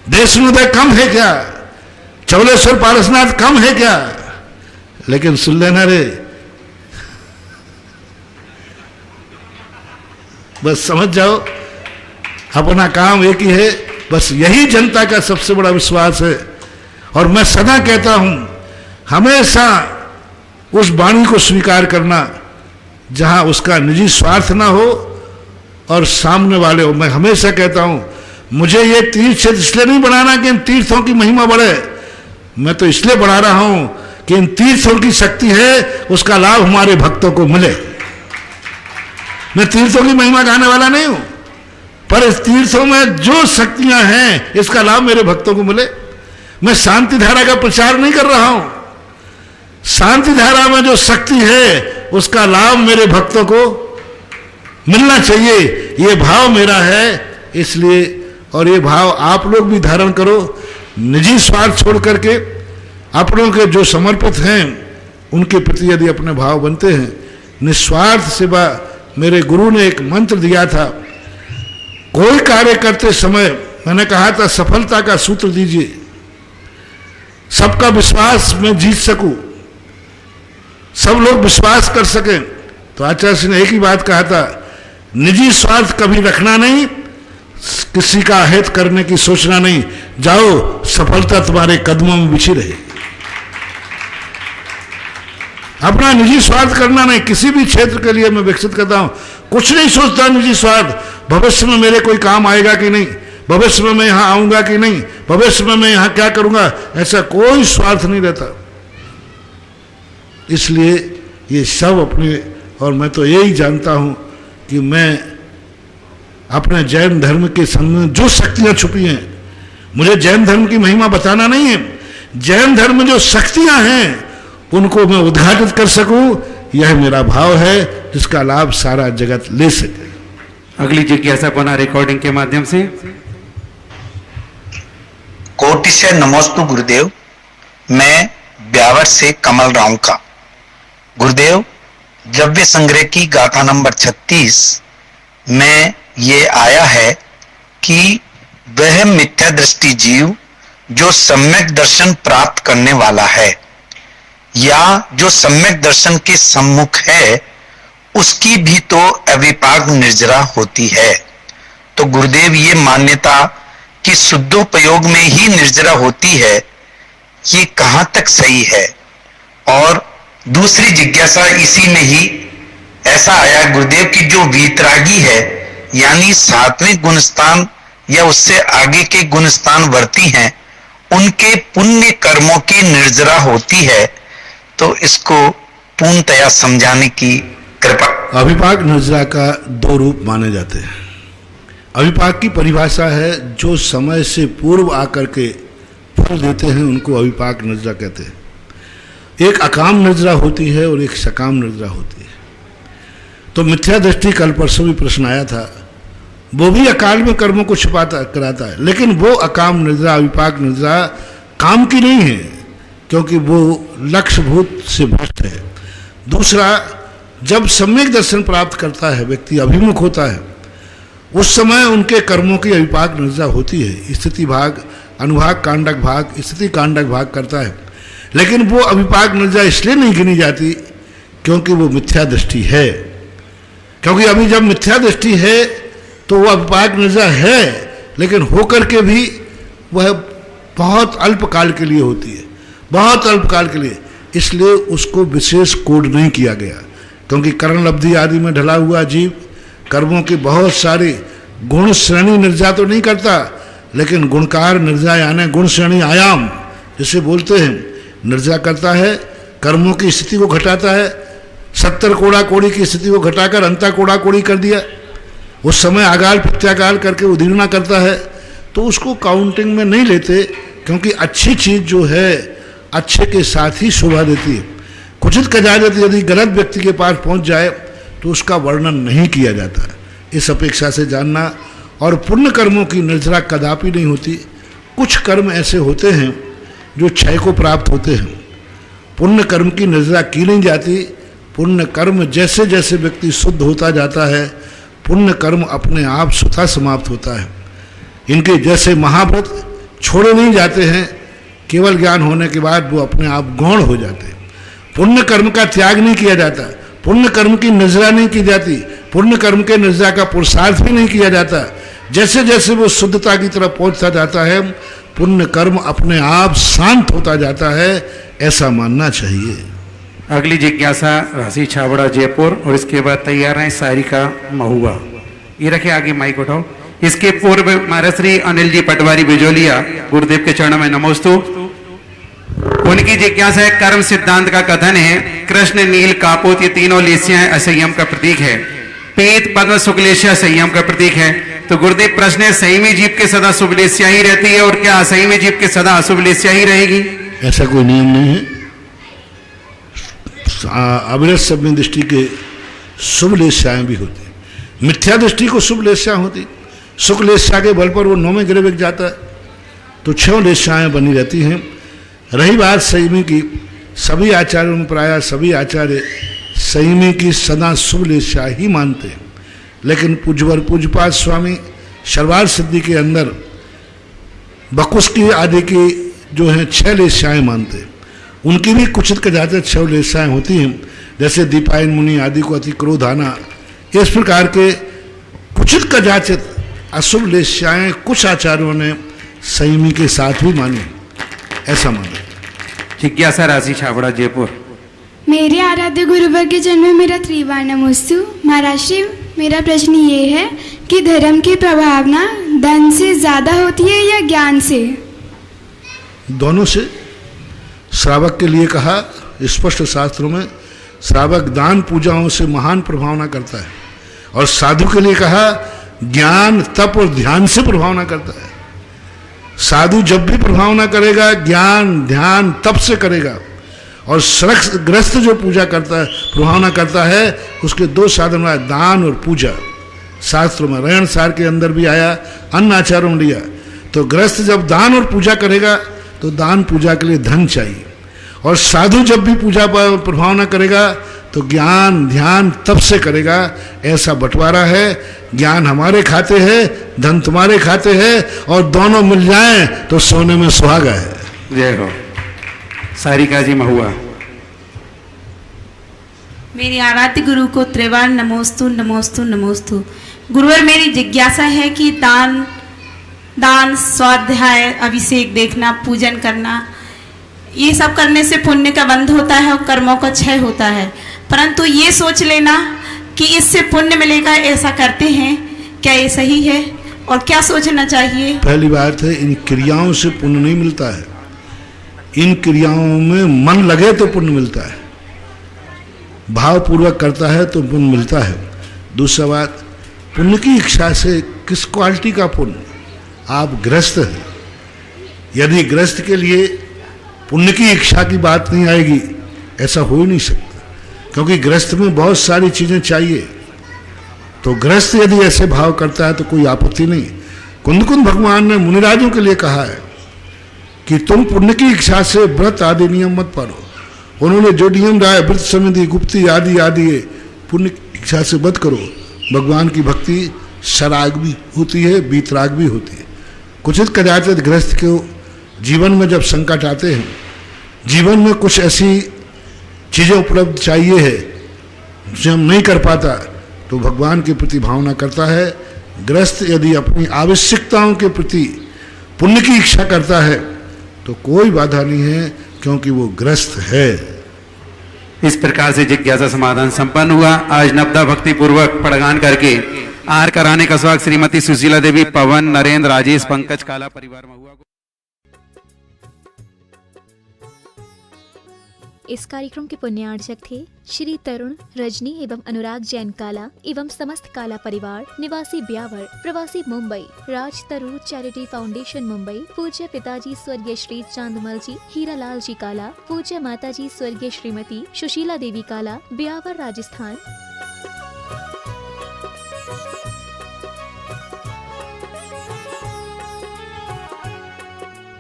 देशनुदय कम है क्या? चौलेश्वर पारसनाथ कम है क्या? लेकिन सुन लेना रे, बस समझ जाओ अपना काम एक ही है, बस यही जनता का सबसे बड़ा विश्वास है। और मैं सदा कहता हूं, हमेशा उस वाणी को स्वीकार करना जहां उसका निजी स्वार्थ ना हो और सामने वाले हो। मैं हमेशा कहता हूं, मुझे ये तीर्थ क्षेत्र इसलिए नहीं बनाना कि इन तीर्थों की महिमा बढ़े, मैं तो इसलिए बढ़ा रहा हूं कि इन तीर्थों की शक्ति है, उसका लाभ हमारे भक्तों को मिले। मैं तीर्थों की महिमा गाने वाला नहीं हूं, पर इस तीर्थों में जो शक्तियां हैं इसका लाभ मेरे भक्तों को मिले। मैं शांति धारा का प्रचार नहीं कर रहा हूं, शांति धारा में जो शक्ति है उसका लाभ मेरे भक्तों को मिलना चाहिए, ये भाव मेरा है। इसलिए, और ये भाव आप लोग भी धारण करो, निजी स्वार्थ छोड़ करके अपनों के जो समर्पित हैं उनके प्रति यदि अपने भाव बनते हैं, निस्वार्थ सेवा। मेरे गुरु ने एक मंत्र दिया था, कोई कार्य करते समय मैंने कहा था सफलता का सूत्र दीजिए, सबका विश्वास मैं जीत सकूं, सब लोग विश्वास कर सकें। तो आचार्य सिंह ने एक ही बात कहा था, निजी स्वार्थ कभी रखना नहीं, किसी का हित करने की सोचना नहीं, जाओ सफलता तुम्हारे कदमों में बिछी रहे। अपना निजी स्वार्थ करना नहीं। किसी भी क्षेत्र के लिए मैं विकसित करता हूं, कुछ नहीं सोचता निजी स्वार्थ, भविष्य में मेरे कोई काम आएगा कि नहीं, भविष्य में मैं यहाँ आऊंगा कि नहीं, भविष्य में मैं यहाँ क्या करूंगा, ऐसा कोई स्वार्थ नहीं रहता। इसलिए ये सब अपने, और मैं तो यही जानता हूं कि मैं अपने जैन धर्म के संग में जो शक्तियां छुपी हैं, मुझे जैन धर्म की महिमा बताना नहीं है, जैन धर्म में जो शक्तियां हैं उनको मैं उद्घाटित कर सकूं, यह मेरा भाव है, जिसका लाभ सारा जगत ले सके। अगली जिज्ञासा पुनः रिकॉर्डिंग के माध्यम से। कोटि से नमोस्तु गुरुदेव, मैं ब्यावर से कमल राव का। गुरुदेव, द्रव्य संग्रह की गाथा नंबर 36 में ये आया है कि वह मिथ्या दृष्टि जीव जो सम्यक दर्शन प्राप्त करने वाला है या जो सम्यक दर्शन के सम्मुख है, उसकी भी तो अविपाक निर्जरा होती है। तो गुरुदेव, ये मान्यता कि शुद्धोपयोग में ही निर्जरा होती है, ये कहां तक सही है? और दूसरी जिज्ञासा इसी में ही ऐसा आया गुरुदेव कि जो वीतरागी है, यानी 7वें गुणस्थान या उससे आगे के गुणस्थान वर्ती हैं, उनके पुण्य कर्मों की निर्जरा होती है, तो इसको पूर्णतया समझाने की कृपा। अविपाक निर्जरा का दो रूप माने जाते हैं। अविपाक की परिभाषा है जो समय से पूर्व आकर के फल देते हैं, उनको अविपाक निर्जरा कहते हैं। एक अकाम निर्जरा होती है और एक सकाम निर्जरा होती है। तो मिथ्या दृष्टि, कल परसों भी प्रश्न आया था, वो भी अकाल में कर्मों को छुपाता कराता है, लेकिन वो अकाम निर्जरा, अविपाक निर्जरा काम की नहीं है, क्योंकि वो लक्ष्यभूत से भ्रष्ट है। दूसरा, जब सम्यक दर्शन प्राप्त करता है व्यक्ति, अभिमुख होता है, उस समय उनके कर्मों की अविपाक निर्जरा होती है। स्थिति भाग, अनुभाग, कांडक भाग, स्थिति कांडक भाग करता है, लेकिन वो अविपाक निर्जरा इसलिए नहीं गिनी जाती क्योंकि वो मिथ्या दृष्टि है। क्योंकि अभी जब मिथ्या दृष्टि है तो वो अविपाक निर्जरा है, लेकिन होकर के भी वह बहुत अल्पकाल के लिए होती है, बहुत अल्पकाल के लिए। इसलिए उसको विशेष कोड नहीं किया गया, क्योंकि करण लब्धि आदि में ढला हुआ जीव कर्मों की बहुत सारी गुण श्रेणी निर्जरा तो नहीं करता, लेकिन गुणकार निर्जरा यानी गुण श्रेणी आयाम जिसे बोलते हैं, निर्जरा करता है। कर्मों की स्थिति को घटाता है। 70 कोड़ा कोड़ी की स्थिति को घटाकर अंता कोड़ा कोड़ी कर दिया। उस समय आगाल प्रत्यागाल करके उदीर्णा करता है, तो उसको काउंटिंग में नहीं लेते, क्योंकि अच्छी चीज जो है अच्छे के साथ ही शोभा देती है। कुचित कजायत यदि गलत व्यक्ति के पास पहुंच जाए तो उसका वर्णन नहीं किया जाता। इस अपेक्षा से जानना। और पुण्य कर्मों की निर्जरा कदापि नहीं होती। कुछ कर्म ऐसे होते हैं जो क्षय को प्राप्त होते हैं, पुण्य कर्म की निर्जरा की नहीं जाती। पुण्य कर्म जैसे जैसे व्यक्ति शुद्ध होता जाता है, पुण्य कर्म अपने आप स्वतः समाप्त होता है। इनके जैसे महाव्रत छोड़े नहीं जाते हैं, केवल ज्ञान होने के बाद वो अपने आप गौण हो जाते हैं। पुण्य कर्म का त्याग नहीं किया जाता, पुण्य कर्म की निर्जरा नहीं की जाती, पुण्य कर्म के निर्जरा का पुरुषार्थ भी नहीं किया जाता। जैसे जैसे वो शुद्धता की तरफ पहुंचता जाता है, पुण्य कर्म अपने आप शांत होता जाता है, ऐसा मानना चाहिए। अगली जिज्ञासा राशि छाबड़ा जयपुर, और इसके बाद तैयार है सारिका महुआ। ये रखे आगे, माइक उठाओ। इसके पूर्व महाराज श्री अनिल जी पटवारी बिजोलिया, गुरुदेव के चरणों में नमोस्तु। उनकी जिज्ञासा है, कर्म सिद्धांत का कथन है कृष्ण, नील, कापोत ये तीनों लेस्याएं असंयम का प्रतीक है, पीत, पद्म, शुक्लेश्या संयम का प्रतीक है। तो गुरुदेव प्रश्न है, संयमी जीव के सदा शुभ लेस्या ही रहती है, और क्या असंयमी जीव के सदा अशुभ लेस्या ही रहेगी? ऐसा कोई नियम नहीं है। अविरत शब्द दृष्टि के शुभ लेस्याएं भी होती, मिथ्या दृष्टि को शुभ लेस्या होती। शुक्ल लेस्या के बल पर वो 9वें ग्रह बिक जाता है, तो 6 लेस्याएं बनी रहती हैं। रही बात संयमी की, सभी आचार्यों में प्रायः सभी आचार्य संयमी की सदा शुभ लेस्या ही मानते हैं, लेकिन पूज्यवर पूज्यपाद स्वामी शर्वार सिद्धि के अंदर बकुस की आदि की जो है 6 लेस्याएं मानते हैं। उनकी भी कुचित कजाचत 6 लेस्याएं होती हैं, जैसे दीपायन मुनि आदि को अति क्रोध आना। इस प्रकार के कुचित कजाचत अशुभ लेस्याएं कुछ आचार्यों ने संयमी के साथ भी मानी, ऐसा माना। जिज्ञासा राशि छाबड़ा जयपुर। मेरे आराध्य गुरुवर के जन्म में मेरा त्रिवार नमोस्तु। महाराज श्री, मेरा प्रश्न ये है कि धर्म की प्रभावना धन से ज़्यादा होती है या ज्ञान से? दोनों से। श्रावक के लिए कहा स्पष्ट शास्त्रों में, श्रावक दान पूजाओं से महान प्रभावना करता है, और साधु के लिए कहा ज्ञान तप और ध्यान से प्रभावना करता है। साधु जब भी प्रभावना करेगा ज्ञान ध्यान तप से करेगा, और ग्रस्त जो पूजा करता है प्रभावना करता है उसके दो साधन है, दान और पूजा। शास्त्रों में रहन सार के अंदर भी आया, अन्न आचारों में लिया। तो ग्रस्त जब दान और पूजा करेगा तो दान पूजा के लिए धन चाहिए, और साधु जब भी पूजा प्रभावना करेगा तो ज्ञान ध्यान तप से करेगा। ऐसा बंटवारा है, ज्ञान हमारे खाते है, धन तुम्हारे खाते है, और दोनों मिल जाएं तो सोने में सुहागा है। जय हो। सारिका जी महुआ। मेरी आराध्य गुरु को त्रिवार नमोस्तु नमोस्तु नमोस्तु। गुरुवर, मेरी जिज्ञासा है कि दान स्वाध्याय अभिषेक देखना पूजन करना ये सब करने से पुण्य का बंध होता है और कर्मों का क्षय होता है, परंतु ये सोच लेना कि इससे पुण्य मिलेगा ऐसा करते हैं, क्या ये सही है और क्या सोचना चाहिए? पहली बात है, इन क्रियाओं से पुण्य नहीं मिलता है, इन क्रियाओं में मन लगे तो पुण्य मिलता है, भावपूर्वक करता है तो पुण्य मिलता है। दूसरा बात, पुण्य की इच्छा से किस क्वालिटी का पुण्य? आप गृहस्थ हैं, यदि गृहस्थ के लिए पुण्य की इच्छा की बात नहीं आएगी, ऐसा हो ही नहीं सकता, क्योंकि गृहस्थ में बहुत सारी चीजें चाहिए। तो गृहस्थ यदि ऐसे भाव करता है तो कोई आपत्ति नहीं। कुंद भगवान ने मुनिराजों के लिए कहा है कि तुम पुण्य की इच्छा से व्रत आदि नियम मत पालो। उन्होंने जो नियम रहा है, व्रत समिति गुप्ती आदि आदि, पुण्य की इच्छा से मत करो। भगवान की भक्ति सराग भी होती है, बीतराग भी होती है। कुचित कदाचित गृहस्थ को जीवन में जब संकट आते हैं, जीवन में कुछ ऐसी चीज़ें उपलब्ध चाहिए है जो हम नहीं कर पाता, तो भगवान के प्रति भावना करता है। गृहस्थ यदि अपनी आवश्यकताओं के प्रति पुण्य की इच्छा करता है तो कोई बाधा नहीं है, क्योंकि वो गृहस्थ है। इस प्रकार से जिज्ञासा समाधान संपन्न हुआ। आज नवदा भक्ति पूर्वक पड़गान करके आहार कराने का स्वागत श्रीमती सुशीला देवी, पवन, नरेंद्र, राजेश, पंकज, काला परिवार में हुआ। इस कार्यक्रम के पुण्यार्चक थे श्री तरुण, रजनी एवं अनुराग जैन काला एवं समस्त काला परिवार, निवासी ब्यावर, प्रवासी मुंबई, राज तरुण चैरिटी फाउंडेशन मुंबई। पूज्य पिताजी स्वर्गीय श्री चांदमल जी, हीरालाल जी काला। पूज्य माताजी स्वर्गीय श्रीमती सुशीला देवी काला, ब्यावर, राजस्थान।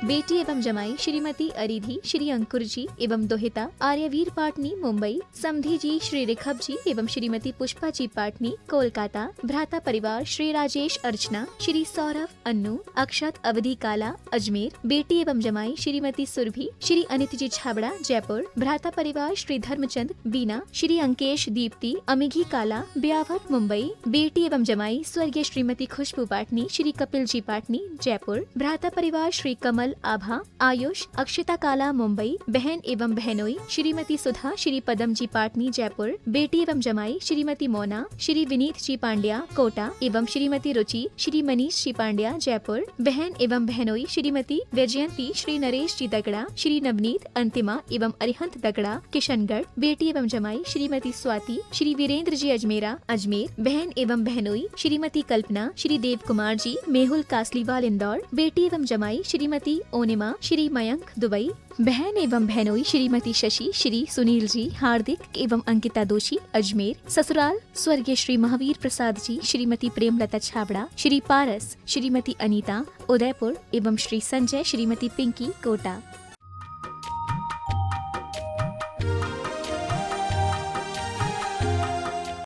बेटी एवं जमाई श्रीमती अरिधि, श्री अंकुर जी एवं दोहिता आर्यवीर पाटनी मुंबई। समधी जी श्री रिखब जी एवं श्रीमती पुष्पा जी पाटनी कोलकाता। भ्राता परिवार श्री राजेश अर्चना, श्री सौरभ, अन्नू, अक्षत, अवधि काला अजमेर। बेटी एवं जमाई श्रीमती सुरभि, श्री अनित जी छाबड़ा जयपुर। भ्राता परिवार श्री धर्मचंद, बीना, श्री अंकेश, दीप्ति, अमिघी काला ब्यावर मुंबई। बेटी एवं जमाई स्वर्गीय श्रीमती खुशबू पाटनी, श्री कपिल जी पाटनी जयपुर। भ्राता परिवार श्री कमल, आभा, आयुष, अक्षिता काला मुंबई। बहन एवं बहनोई श्रीमती सुधा, श्री पदम जी पाटनी जयपुर। बेटी एवं जमाई श्रीमती मोना, श्री विनीत जी पांड्या कोटा एवं श्रीमती रुचि, श्री मनीष जी पांड्या जयपुर। बहन एवं बहनोई श्रीमती वैजयंती, श्री नरेश जी दगड़ा, श्री नवनीत, अंतिमा एवं अरिहंत दगड़ा किशनगढ़। बेटी एवं जमाई श्रीमती स्वाति, श्री वीरेंद्र जी अजमेरा अजमेर। बहन एवं बहनोई श्रीमती कल्पना, श्री देव कुमार जी मेहुल कासलीवाल इंदौर। बेटी एवं जमाई श्रीमती ओनिमा, श्री मयंक दुबई। बहन एवं बहनोई श्रीमती शशि, श्री सुनील जी, हार्दिक एवं अंकिता दोषी अजमेर। ससुराल स्वर्गीय श्री महावीर प्रसाद जी, श्रीमती प्रेमलता छाबड़ा, श्री पारस, श्रीमती अनीता उदयपुर एवं श्री संजय, श्रीमती पिंकी कोटा।